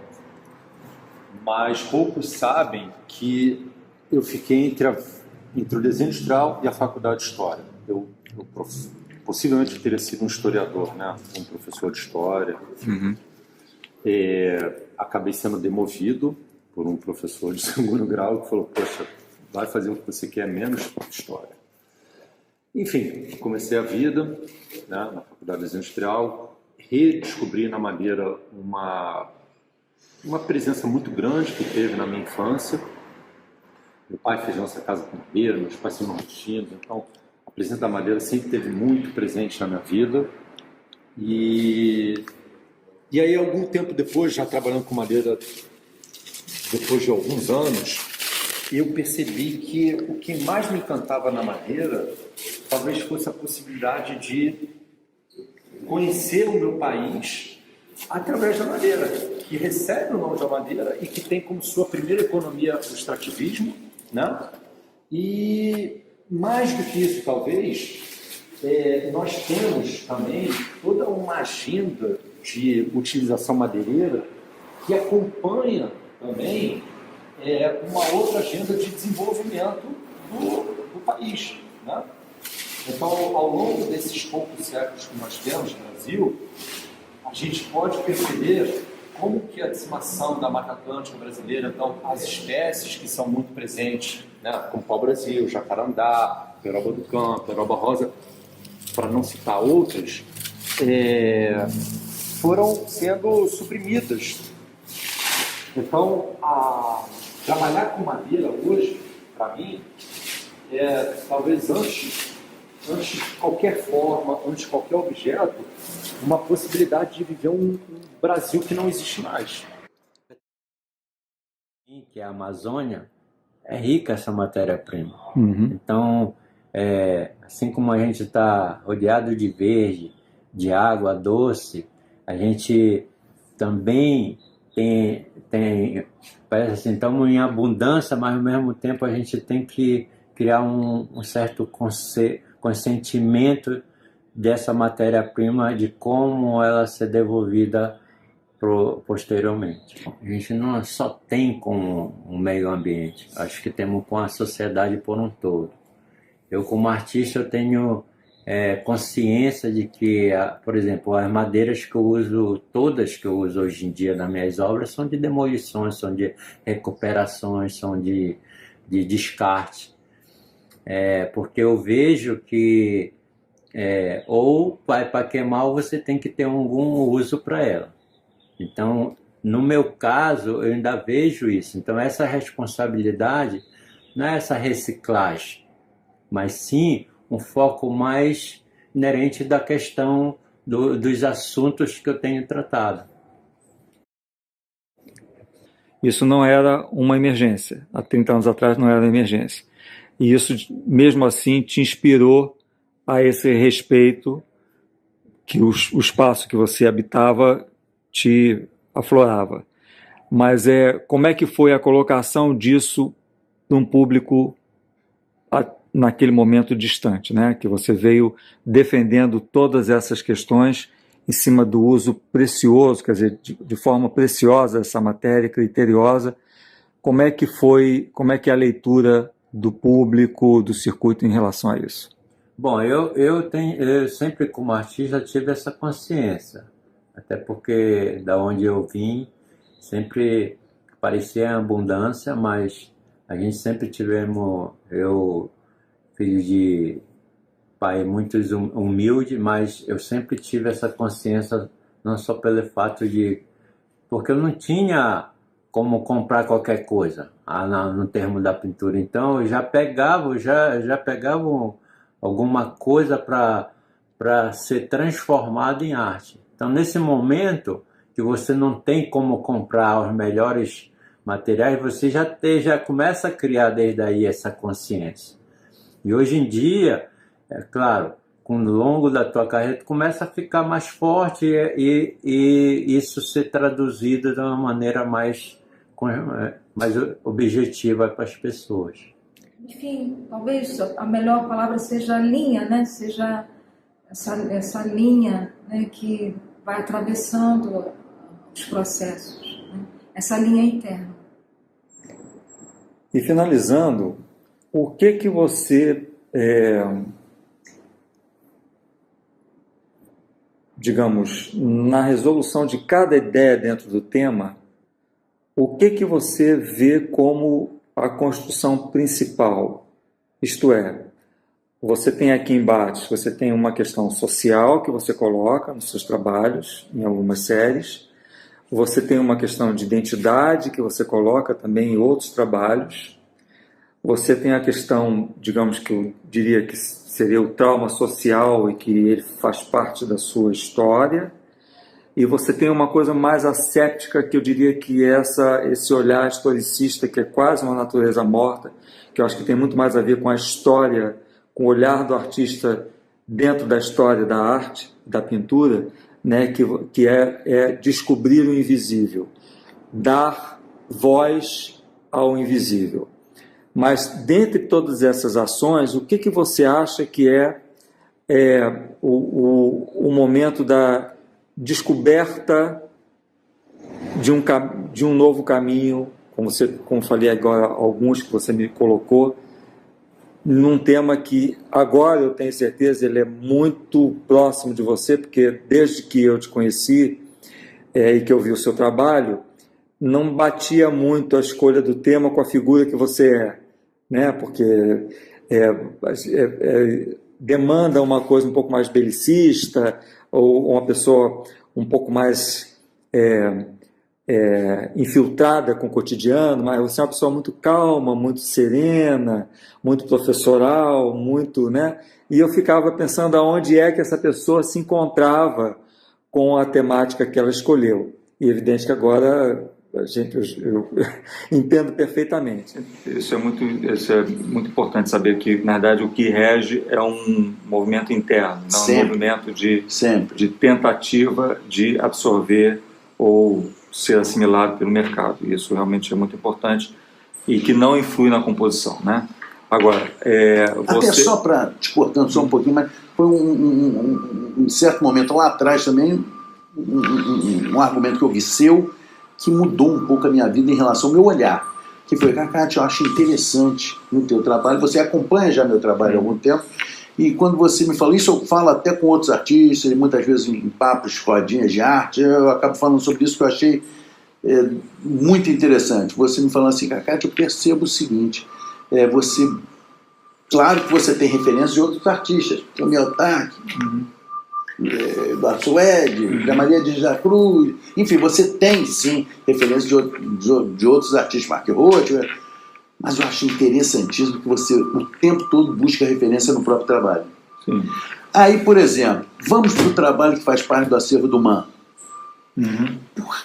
Speaker 3: mas poucos sabem que eu fiquei entre o desenho industrial e a faculdade de História. Eu possivelmente teria sido um historiador, né? Um professor de história. Acabei sendo demovido por um professor de 2º grau que falou: poxa, vai fazer o que você quer, menos história. Enfim, comecei a vida, né, na faculdade de desenho industrial, redescobri na Madeira uma presença muito grande que teve na minha infância. Meu pai fez nossa casa com madeira, meus pais são nordestinos, então a presença da madeira sempre esteve muito presente na minha vida. E aí, algum tempo depois, já trabalhando com madeira, depois de alguns anos, eu percebi que o que mais me encantava na madeira talvez fosse a possibilidade de conhecer o meu país através da madeira. que recebe o nome de Almadeira e que tem como sua primeira economia o extrativismo, né? E mais do que isso, talvez, nós temos também toda uma agenda de utilização madeireira que acompanha também uma outra agenda de desenvolvimento do país, né? Então, ao longo desses poucos séculos que nós temos no Brasil, a gente pode perceber como que a dizimação da Mata Atlântica brasileira, então, as espécies que são muito presentes, né, como pau-brasil, jacarandá, peroba do campo, peroba rosa, para não citar outras, foram sendo suprimidas. Então, trabalhar com madeira hoje, para mim, talvez antes de qualquer forma, antes de qualquer objeto, uma possibilidade de viver um Brasil que não existe mais.
Speaker 4: Que a Amazônia é rica essa matéria-prima.
Speaker 1: Uhum.
Speaker 4: Então, assim como a gente está rodeado de verde, de água doce, a gente também parece assim, estamos em abundância, mas ao mesmo tempo a gente tem que criar um certo consentimento dessa matéria-prima, de como ela ser devolvida posteriormente. A gente não só tem com o meio ambiente, acho que temos com a sociedade por um todo. Eu, como artista, eu tenho consciência de que, por exemplo, as madeiras que eu uso, todas que eu uso hoje em dia nas minhas obras, são de demolições, são de recuperações, são de descarte. Porque eu vejo que ou vai para queimar ou você tem que ter algum uso para ela. Então, no meu caso, eu ainda vejo isso. Então, essa responsabilidade não é essa reciclagem, mas sim um foco mais inerente da questão dos assuntos que eu tenho tratado.
Speaker 1: Isso não era uma emergência. Há 30 anos atrás não era uma emergência. E isso, mesmo assim, te inspirou a esse respeito que o espaço que você habitava te aflorava. Mas como é que foi a colocação disso para um público naquele momento distante, né? Que você veio defendendo todas essas questões em cima do uso precioso, quer dizer, de forma preciosa essa matéria, criteriosa. Como é que é a leitura do público, do circuito em relação a isso?
Speaker 4: Bom, eu sempre como artista tive essa consciência, até porque da onde eu vim sempre parecia abundância, mas a gente sempre tivemos, eu filho de pai muito humilde, mas eu sempre tive essa consciência, não só pelo fato porque eu não tinha como comprar qualquer coisa no termo da pintura, então eu já pegava alguma coisa para ser transformado em arte. Então, nesse momento que você não tem como comprar os melhores materiais, você já começa a criar desde aí essa consciência. E hoje em dia, é claro, com o longo da tua carreira, tu começa a ficar mais forte e isso ser traduzido de uma maneira mais objetiva para as pessoas.
Speaker 2: Enfim, talvez a melhor palavra seja a linha, né? Seja essa linha, né, que vai atravessando os processos, né? Essa linha interna.
Speaker 1: E finalizando, o que você, digamos, na resolução de cada ideia dentro do tema, o que você vê como a construção principal? Isto é, você tem aqui embaixo, você tem uma questão social que você coloca nos seus trabalhos, em algumas séries. Você tem uma questão de identidade que você coloca também em outros trabalhos. Você tem a questão, digamos que eu diria que seria o trauma social e que ele faz parte da sua história. E você tem uma coisa mais asséptica, que eu diria que esse olhar historicista, que é quase uma natureza morta, que eu acho que tem muito mais a ver com a história, com o olhar do artista dentro da história da arte, da pintura, né, que é descobrir o invisível, dar voz ao invisível. Mas, dentre todas essas ações, o que você acha que é o momento da descoberta de um novo caminho, como falei agora, alguns que você me colocou, num tema que agora eu tenho certeza ele é muito próximo de você, porque desde que eu te conheci e que eu vi o seu trabalho, não batia muito a escolha do tema com a figura que você é, né? Porque demanda uma coisa um pouco mais belicista, ou uma pessoa um pouco mais infiltrada com o cotidiano, mas você é uma pessoa muito calma, muito serena, muito professoral, muito, né? E eu ficava pensando aonde é que essa pessoa se encontrava com a temática que ela escolheu. E é evidente que agora eu entendo perfeitamente. Isso é muito importante saber que, na verdade, o que rege é um movimento interno, não um movimento de tentativa de absorver ou ser assimilado pelo mercado. Isso realmente é muito importante e que não influi na composição, né? Agora,
Speaker 5: até só para te cortando só um pouquinho, mas foi um certo momento lá atrás também, um argumento que eu vi seu, que mudou um pouco a minha vida em relação ao meu olhar, que foi, Cacate, eu acho interessante no teu trabalho, você acompanha já meu trabalho há algum tempo, e quando você me falou isso, eu falo até com outros artistas, muitas vezes em papos, rodinhas de arte, eu acabo falando sobre isso que eu achei muito interessante. Você me falando assim, Cacate, eu percebo o seguinte, claro que você tem referências de outros artistas, Tommy Otaki, Eduardo Suede, da Maria de Jacruz, enfim, você tem sim referências de outros artistas, Mark Roth, mas eu acho interessantíssimo que você o tempo todo busca referência no próprio trabalho.
Speaker 1: Sim.
Speaker 5: Aí, por exemplo, vamos para o trabalho que faz parte do acervo do MAN.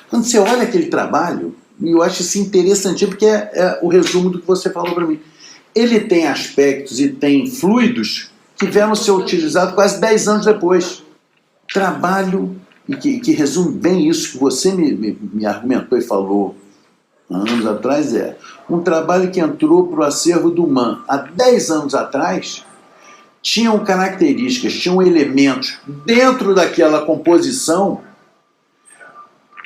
Speaker 5: Quando você olha aquele trabalho, e eu acho isso interessantíssimo, porque é o resumo do que você falou para mim. Ele tem aspectos e tem fluidos que vieram ser utilizados quase 10 anos depois. Trabalho, e que resume bem isso que você me argumentou e falou anos atrás, um trabalho que entrou para o acervo do MAN há 10 anos atrás, tinham características, tinham elementos dentro daquela composição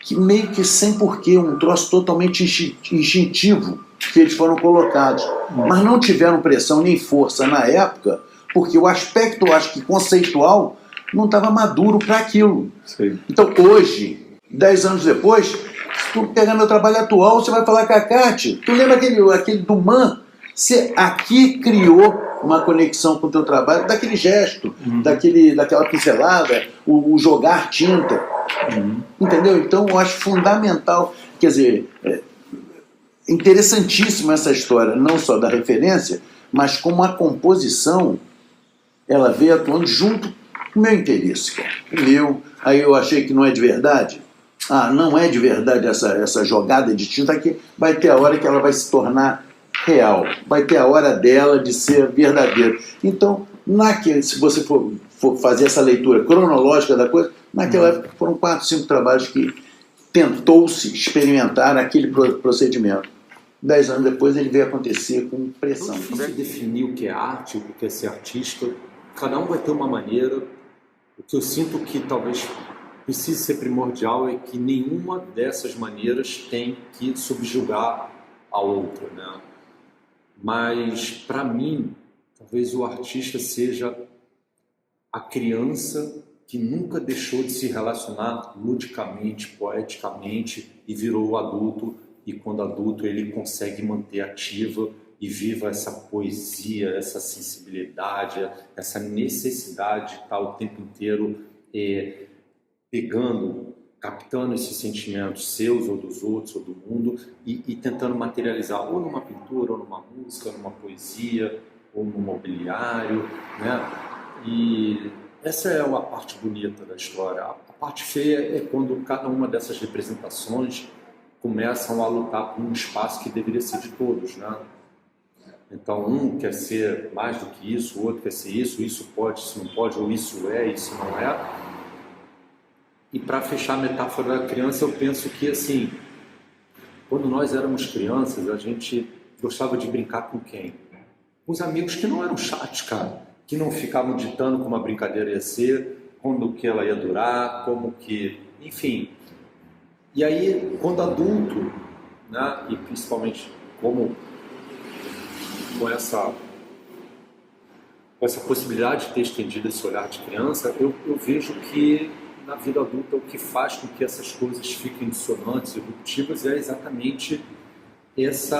Speaker 5: que meio que sem porquê, um troço totalmente instintivo que eles foram colocados, mas não tiveram pressão nem força na época, porque o aspecto, eu acho que conceitual, não estava maduro para aquilo.
Speaker 1: Sim.
Speaker 5: Então hoje, 10 anos depois, se tu pegar meu trabalho atual, você vai falar, Cacate, tu lembra aquele do MAN? Você aqui criou uma conexão com o teu trabalho, daquele gesto, daquela pincelada, o jogar tinta. Entendeu? Então eu acho fundamental, quer dizer, interessantíssima essa história, não só da referência, mas como a composição, ela veio atuando junto com o meu interesse, cara. Aí eu achei que não é de verdade. Não é de verdade essa jogada de tinta, que vai ter a hora que ela vai se tornar real, vai ter a hora dela de ser verdadeira. Então, se você for fazer essa leitura cronológica da coisa, naquela época foram 4, 5 trabalhos que tentou-se experimentar aquele procedimento. 10 anos depois ele veio acontecer com pressão.
Speaker 3: É difícil definir o que é arte, o que é ser artista. Cada um vai ter uma maneira. O que eu sinto que talvez precise ser primordial é que nenhuma dessas maneiras tem que subjugar a outra, né? Mas, para mim, talvez o artista seja a criança que nunca deixou de se relacionar ludicamente, poeticamente, e virou o adulto, e quando adulto ele consegue manter ativa e viva essa poesia, essa sensibilidade, essa necessidade de estar o tempo inteiro pegando, captando esses sentimentos seus ou dos outros ou do mundo e tentando materializar ou numa pintura, ou numa música, ou numa poesia, ou num mobiliário, né? E essa é uma parte bonita da história. A parte feia é quando cada uma dessas representações começam a lutar por um espaço que deveria ser de todos, né? Então, um quer ser mais do que isso, o outro quer ser isso pode, isso não pode, ou isso é, isso não é. E para fechar a metáfora da criança, eu penso que, assim, quando nós éramos crianças, a gente gostava de brincar com quem? Com os amigos que não eram chatos, cara, que não ficavam ditando como a brincadeira ia ser, quando que ela ia durar, como que... Enfim. E aí, quando adulto, né, e principalmente como com essa possibilidade de ter estendido esse olhar de criança, eu vejo que na vida adulta o que faz com que essas coisas fiquem dissonantes e ruptivas é exatamente esse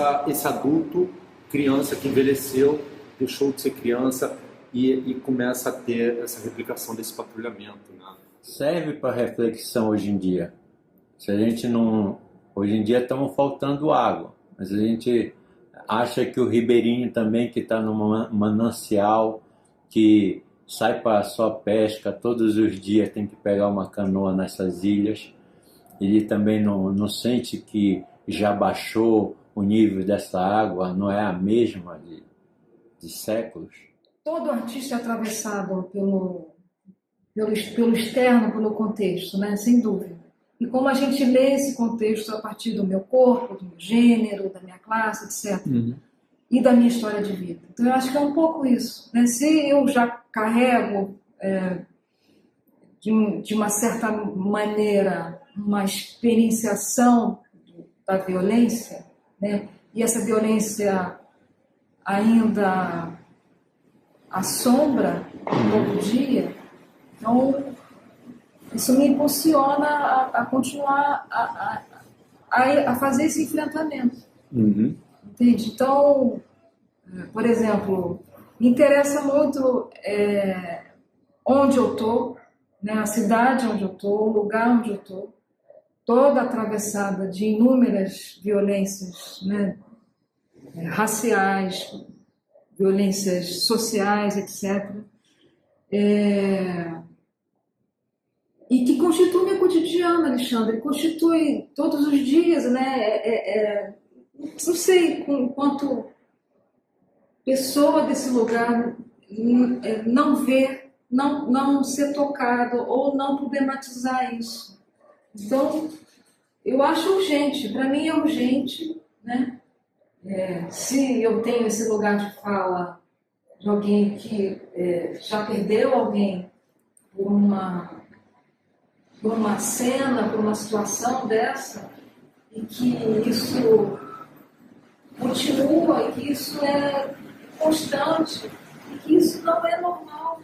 Speaker 3: adulto, criança que envelheceu, deixou de ser criança e começa a ter essa replicação desse patrulhamento, né?
Speaker 4: Serve para reflexão hoje em dia. Se a gente não... Hoje em dia estamos faltando água, mas a gente acha que o ribeirinho também, que está no manancial, que sai para só pesca todos os dias, tem que pegar uma canoa nessas ilhas, ele também não sente que já baixou o nível dessa água, não é a mesma de séculos?
Speaker 2: Todo artista é atravessado pelo externo, pelo contexto, né? Sem dúvida. E como a gente lê esse contexto a partir do meu corpo, do meu gênero, da minha classe, etc. E da minha história de vida. Então, eu acho que é um pouco isso, né? Se eu já carrego, de uma certa maneira, uma experienciação da violência, né? E essa violência ainda assombra todo dia, então isso me impulsiona a continuar a fazer esse enfrentamento. Entende? Então, por exemplo, me interessa muito onde eu estou, né, a cidade onde eu estou, o lugar onde eu estou, toda atravessada de inúmeras violências, né, raciais, violências sociais, etc. E que constitui meu cotidiano, Alexandre, constitui todos os dias, né? Não sei quanto pessoa desse lugar não ver, não ser tocado ou não problematizar isso. Então, eu acho urgente, para mim é urgente, né? Se eu tenho esse lugar de fala de alguém que já perdeu alguém por uma cena, por uma situação dessa, e que isso continua, e que isso é constante, e que isso não é normal,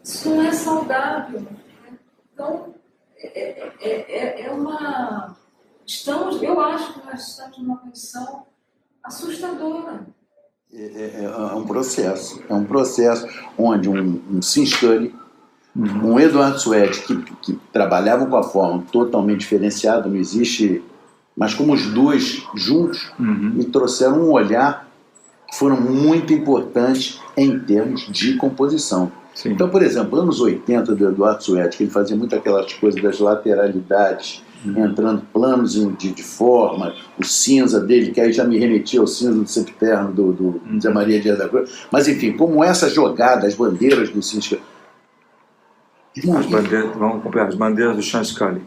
Speaker 2: isso não é saudável. Então, eu acho que nós estamos numa condição assustadora.
Speaker 5: É um processo onde um Sim Scully, um Eduardo Suede, que trabalhavam com a forma totalmente diferenciada, não existe, mas como os dois juntos, me trouxeram um olhar que foram muito importantes em termos de composição.
Speaker 1: Sim.
Speaker 5: Então, por exemplo, anos 80 do Eduardo Suede, que ele fazia muito aquelas coisas das lateralidades, entrando planos de forma, o cinza dele, que aí já me remetia ao cinza do Sempiterno, do Zé Maria Dias da Cruz. Mas, enfim, como essa jogada, as bandeiras do Sim Scully.
Speaker 1: Vamos acompanhar as bandeiras do Sean Scully.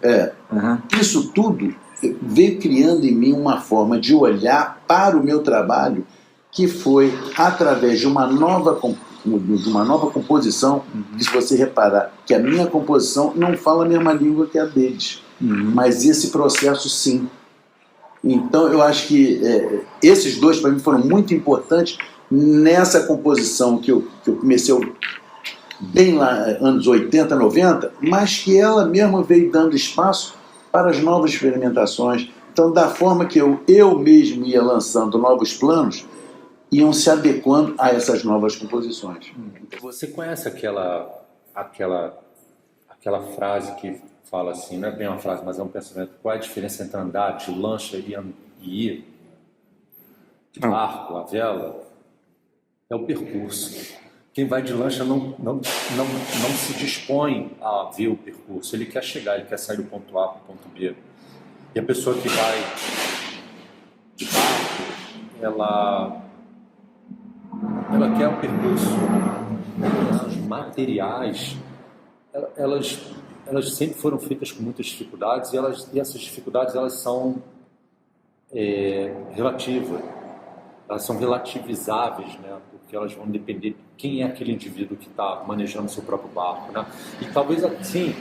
Speaker 5: Isso tudo veio criando em mim uma forma de olhar para o meu trabalho que foi através de uma nova composição, que se você reparar que a minha composição não fala a mesma língua que a deles, mas esse processo sim. Então eu acho que esses dois para mim foram muito importantes nessa composição que eu comecei bem lá, anos 80, 90, mas que ela mesma veio dando espaço para as novas experimentações. Então, da forma que eu mesmo ia lançando novos planos, iam se adequando a essas novas composições.
Speaker 3: Você conhece aquela frase que fala assim, não é bem uma frase, mas é um pensamento: qual é a diferença entre andar de lancha e ir? De barco, a vela? É o percurso. Quem vai de lancha não se dispõe a ver o percurso, ele quer chegar, ele quer sair do ponto A para o ponto B. E a pessoa que vai de barco, ela quer o percurso. Os materiais, elas elas sempre foram feitas com muitas dificuldades e essas dificuldades elas são relativas, elas são relativizáveis, né? Porque elas vão depender de quem é aquele indivíduo que está manejando o seu próprio barco, né? E talvez assim,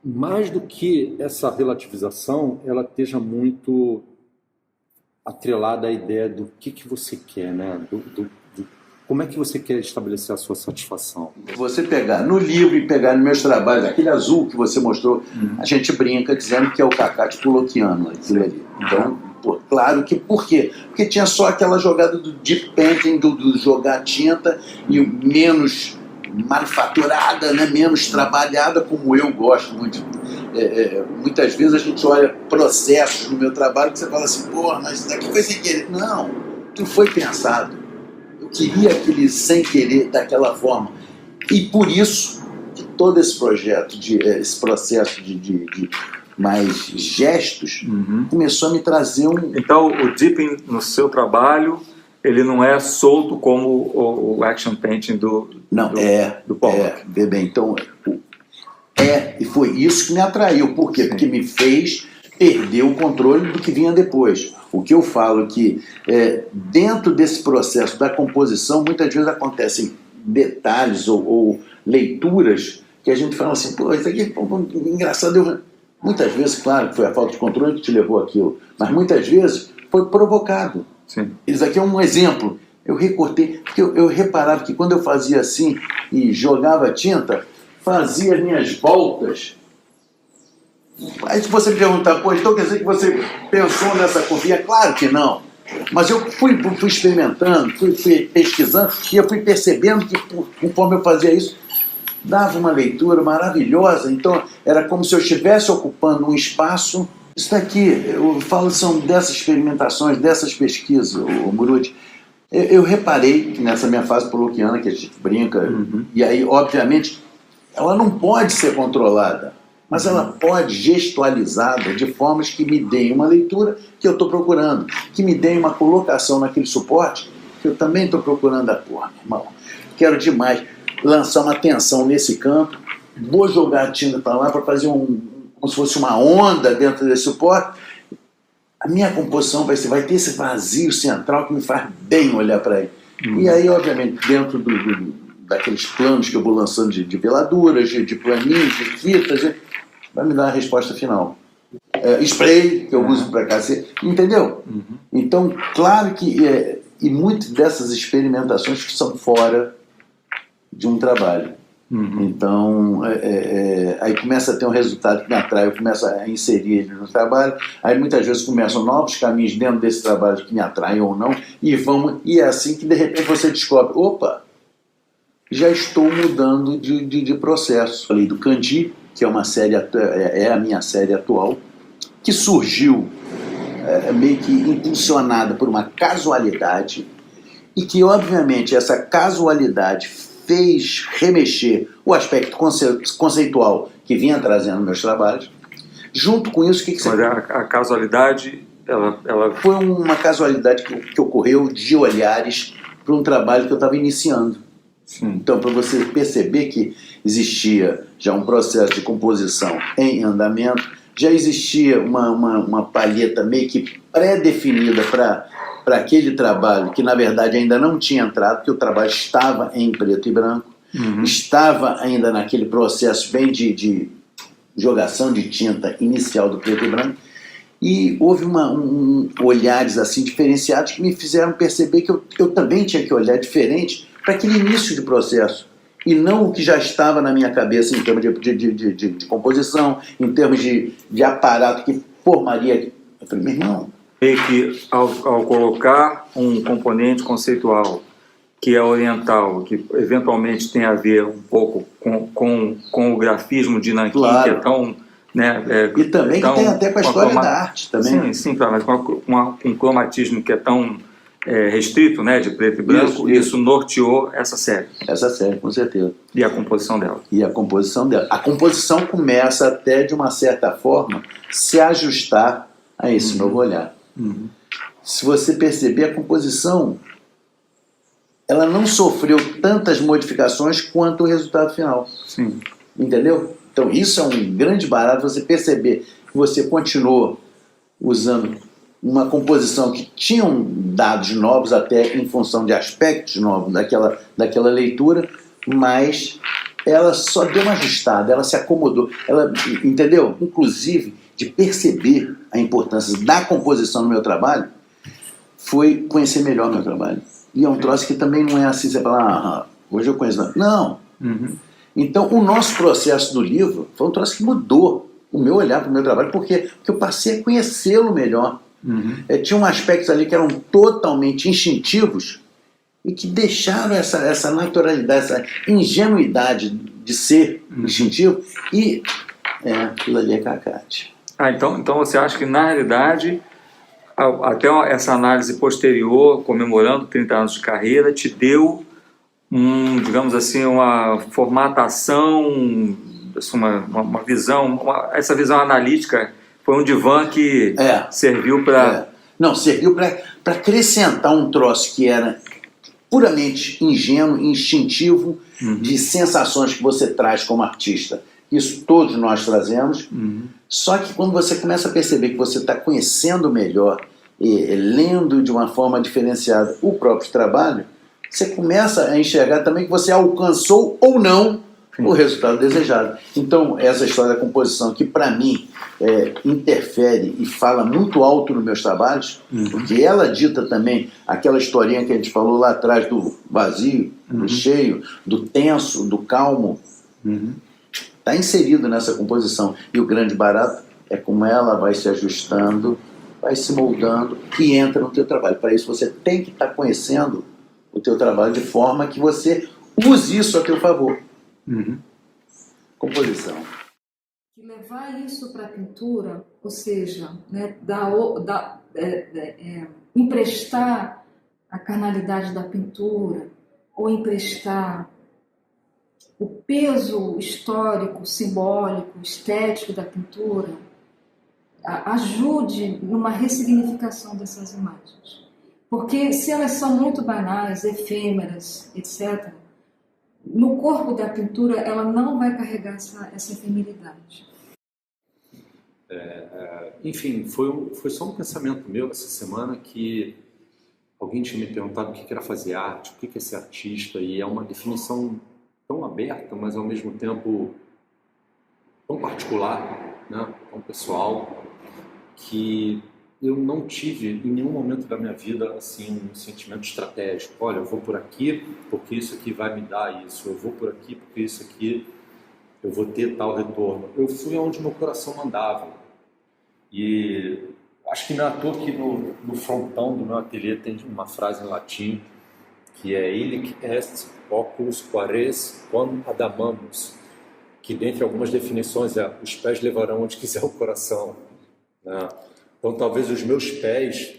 Speaker 3: mais do que essa relativização, ela esteja muito atrelada à ideia do que você quer, né? Como é que você quer estabelecer a sua satisfação?
Speaker 5: Você pegar no livro e pegar nos meus trabalhos, aquele azul que você mostrou, a gente brinca dizendo que é o Cacate Pollokiano, aquilo ali. Então, pô, claro que, por quê? Porque tinha só aquela jogada do deep painting, do jogar tinta, e menos manufaturada, né? Menos trabalhada, como eu gosto muito. Muitas vezes a gente olha processos no meu trabalho que você fala assim, porra, mas isso daqui foi sem querer. Não, tudo foi pensado. Eu queria aquele sem querer daquela forma. E por isso que todo esse projeto, esse processo de mais gestos, começou a me trazer um...
Speaker 1: Então, o Deepin no seu trabalho, ele não é solto como o action painting do Pollock.
Speaker 5: Bem, então, e foi isso que me atraiu. Por quê? Porque me fez perder o controle do que vinha depois. O que eu falo que dentro desse processo da composição, muitas vezes acontecem detalhes ou leituras que a gente fala assim, pô, isso aqui é engraçado. Muitas vezes, claro, foi a falta de controle que te levou àquilo, mas muitas vezes foi provocado.
Speaker 1: Sim.
Speaker 5: Isso aqui é um exemplo. Eu recortei, porque eu reparava que quando eu fazia assim e jogava tinta, fazia as minhas voltas. Aí se você me perguntar, pô, então quer dizer que você pensou nessa cor? É claro que não. Mas eu fui experimentando, fui pesquisando e eu fui percebendo que conforme eu fazia isso, dava uma leitura maravilhosa. Então era como se eu estivesse ocupando um espaço. Isso daqui, eu falo, são dessas experimentações, dessas pesquisas, o Muruti. Eu reparei que nessa minha fase pollokiana, que a gente brinca, e aí, obviamente, ela não pode ser controlada, mas ela pode gestualizada de formas que me deem uma leitura que eu estou procurando, que me deem uma colocação naquele suporte que eu também estou procurando. Porra, meu irmão, quero demais lançar uma tensão nesse campo, vou jogar a tinta para lá para fazer como se fosse uma onda dentro desse suporte. A minha composição vai ter esse vazio central que me faz bem olhar para ele. E aí, obviamente, dentro daqueles planos que eu vou lançando de veladuras, de planinhos, de fitas, vai me dar a resposta final. Spray, que eu uso para cacete, entendeu? Então, claro que e muitas dessas experimentações que são fora de um trabalho. Então, aí começa a ter um resultado que me atrai, eu começo a inserir ele no trabalho, aí muitas vezes começam novos caminhos dentro desse trabalho que me atraem ou não, e é assim que de repente você descobre, opa, já estou mudando de processo. Falei do Candi, que é uma série, é a minha série atual, que surgiu meio que impulsionada por uma casualidade, e que obviamente essa casualidade fez remexer o aspecto conceitual que vinha trazendo meus trabalhos. Junto com isso, o que você...
Speaker 1: Mas a casualidade, ela...
Speaker 5: Foi uma casualidade que ocorreu de olhares para um trabalho que eu estava iniciando.
Speaker 1: Sim.
Speaker 5: Então, para você perceber que existia já um processo de composição em andamento, já existia uma palheta meio que pré-definida para aquele trabalho, que na verdade ainda não tinha entrado, porque o trabalho estava em preto e branco, estava ainda naquele processo bem de jogação de tinta inicial do preto e branco, e houve olhares assim diferenciados que me fizeram perceber que eu também tinha que olhar diferente para aquele início de processo, e não o que já estava na minha cabeça em termos de composição, em termos de aparato que formaria. Eu falei, meu irmão,
Speaker 1: e que ao colocar um componente conceitual que é oriental, que eventualmente tem a ver um pouco com o grafismo de Nanquim,
Speaker 5: claro,
Speaker 1: que é tão... Né,
Speaker 5: e também que tem até com a história da arte também.
Speaker 1: Sim, claro, mas com um cromatismo que é tão restrito, né, de preto e branco, isso norteou essa série.
Speaker 5: Essa série, com certeza.
Speaker 1: E a composição dela.
Speaker 5: A composição começa até, de uma certa forma, se ajustar a esse novo olhar. Se você perceber, a composição ela não sofreu tantas modificações quanto o resultado final.
Speaker 1: Sim.
Speaker 5: Entendeu? Então isso é um grande barato, você perceber que você continuou usando uma composição que tinham dados novos, até em função de aspectos novos daquela leitura, mas ela só deu uma ajustada, ela se acomodou, ela, entendeu? Inclusive, de perceber a importância da composição no meu trabalho, foi conhecer melhor meu trabalho. E é um troço que também não é assim, você fala, hoje eu conheço. Não. Então, o nosso processo do livro foi um troço que mudou o meu olhar para o meu trabalho, porque eu passei a conhecê-lo melhor. Tinha um aspectos ali que eram totalmente instintivos e que deixaram essa naturalidade, essa ingenuidade de ser instintivo, e aquilo ali é cacate.
Speaker 1: Então você acha que, na realidade, até essa análise posterior, comemorando 30 anos de carreira, te deu digamos assim, uma formatação, uma visão, essa visão analítica foi um divã que serviu para...
Speaker 5: Não, serviu para acrescentar um troço que era puramente ingênuo, instintivo, de sensações que você traz como artista. Isso todos nós trazemos, só que quando você começa a perceber que você está conhecendo melhor, lendo de uma forma diferenciada o próprio trabalho, você começa a enxergar também que você alcançou ou não o resultado desejado. Então, essa história da composição, que para mim interfere e fala muito alto nos meus trabalhos, porque ela dita também aquela historinha que a gente falou lá atrás do vazio, do cheio, do tenso, do calmo, está inserido nessa composição. E o grande barato é como ela vai se ajustando, vai se moldando e entra no teu trabalho. Para isso você tem que estar conhecendo o teu trabalho de forma que você use isso a teu favor. Composição.
Speaker 2: E levar isso para a pintura, ou seja, né, emprestar a carnalidade da pintura, ou emprestar o peso histórico, simbólico, estético da pintura, ajude numa ressignificação dessas imagens. Porque se elas são muito banais, efêmeras, etc., no corpo da pintura ela não vai carregar essa efemeridade.
Speaker 3: Enfim, foi só um pensamento meu essa semana que alguém tinha me perguntado o que era fazer arte, o que é ser artista, e é uma definição tão aberta, mas ao mesmo tempo tão particular, né, tão pessoal, que eu não tive em nenhum momento da minha vida assim um sentimento estratégico. Olha, eu vou por aqui porque isso aqui vai me dar isso. Eu vou por aqui porque isso aqui eu vou ter tal retorno. Eu fui onde meu coração mandava. E acho que não é à toa que no frontão do meu ateliê tem uma frase em latim que é "Illic est oculus quares quam adamamus", que dentre algumas definições é "os pés levarão onde quiser o coração", né? Então, talvez os meus pés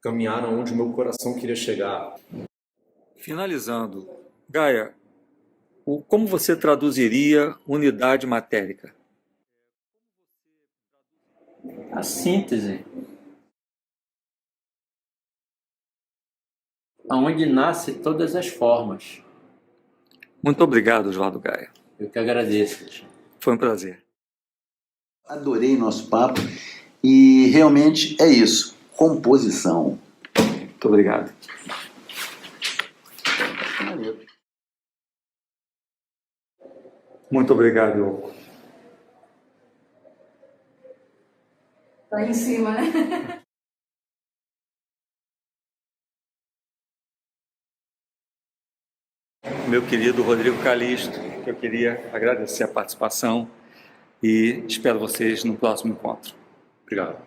Speaker 3: caminharam onde o meu coração queria chegar.
Speaker 1: Finalizando, Gaia, como você traduziria unidade matérica?
Speaker 4: A síntese. Aonde nasce todas as formas.
Speaker 1: Muito obrigado, Oswaldo Gaia.
Speaker 4: Eu que agradeço.
Speaker 1: Foi um prazer.
Speaker 5: Adorei nosso papo e realmente é isso. Composição.
Speaker 1: Muito obrigado. Muito obrigado, Yoko.
Speaker 2: Tá em cima, né?
Speaker 1: Meu querido Rodrigo Calixto, que eu queria agradecer a participação e espero vocês no próximo encontro.
Speaker 3: Obrigado.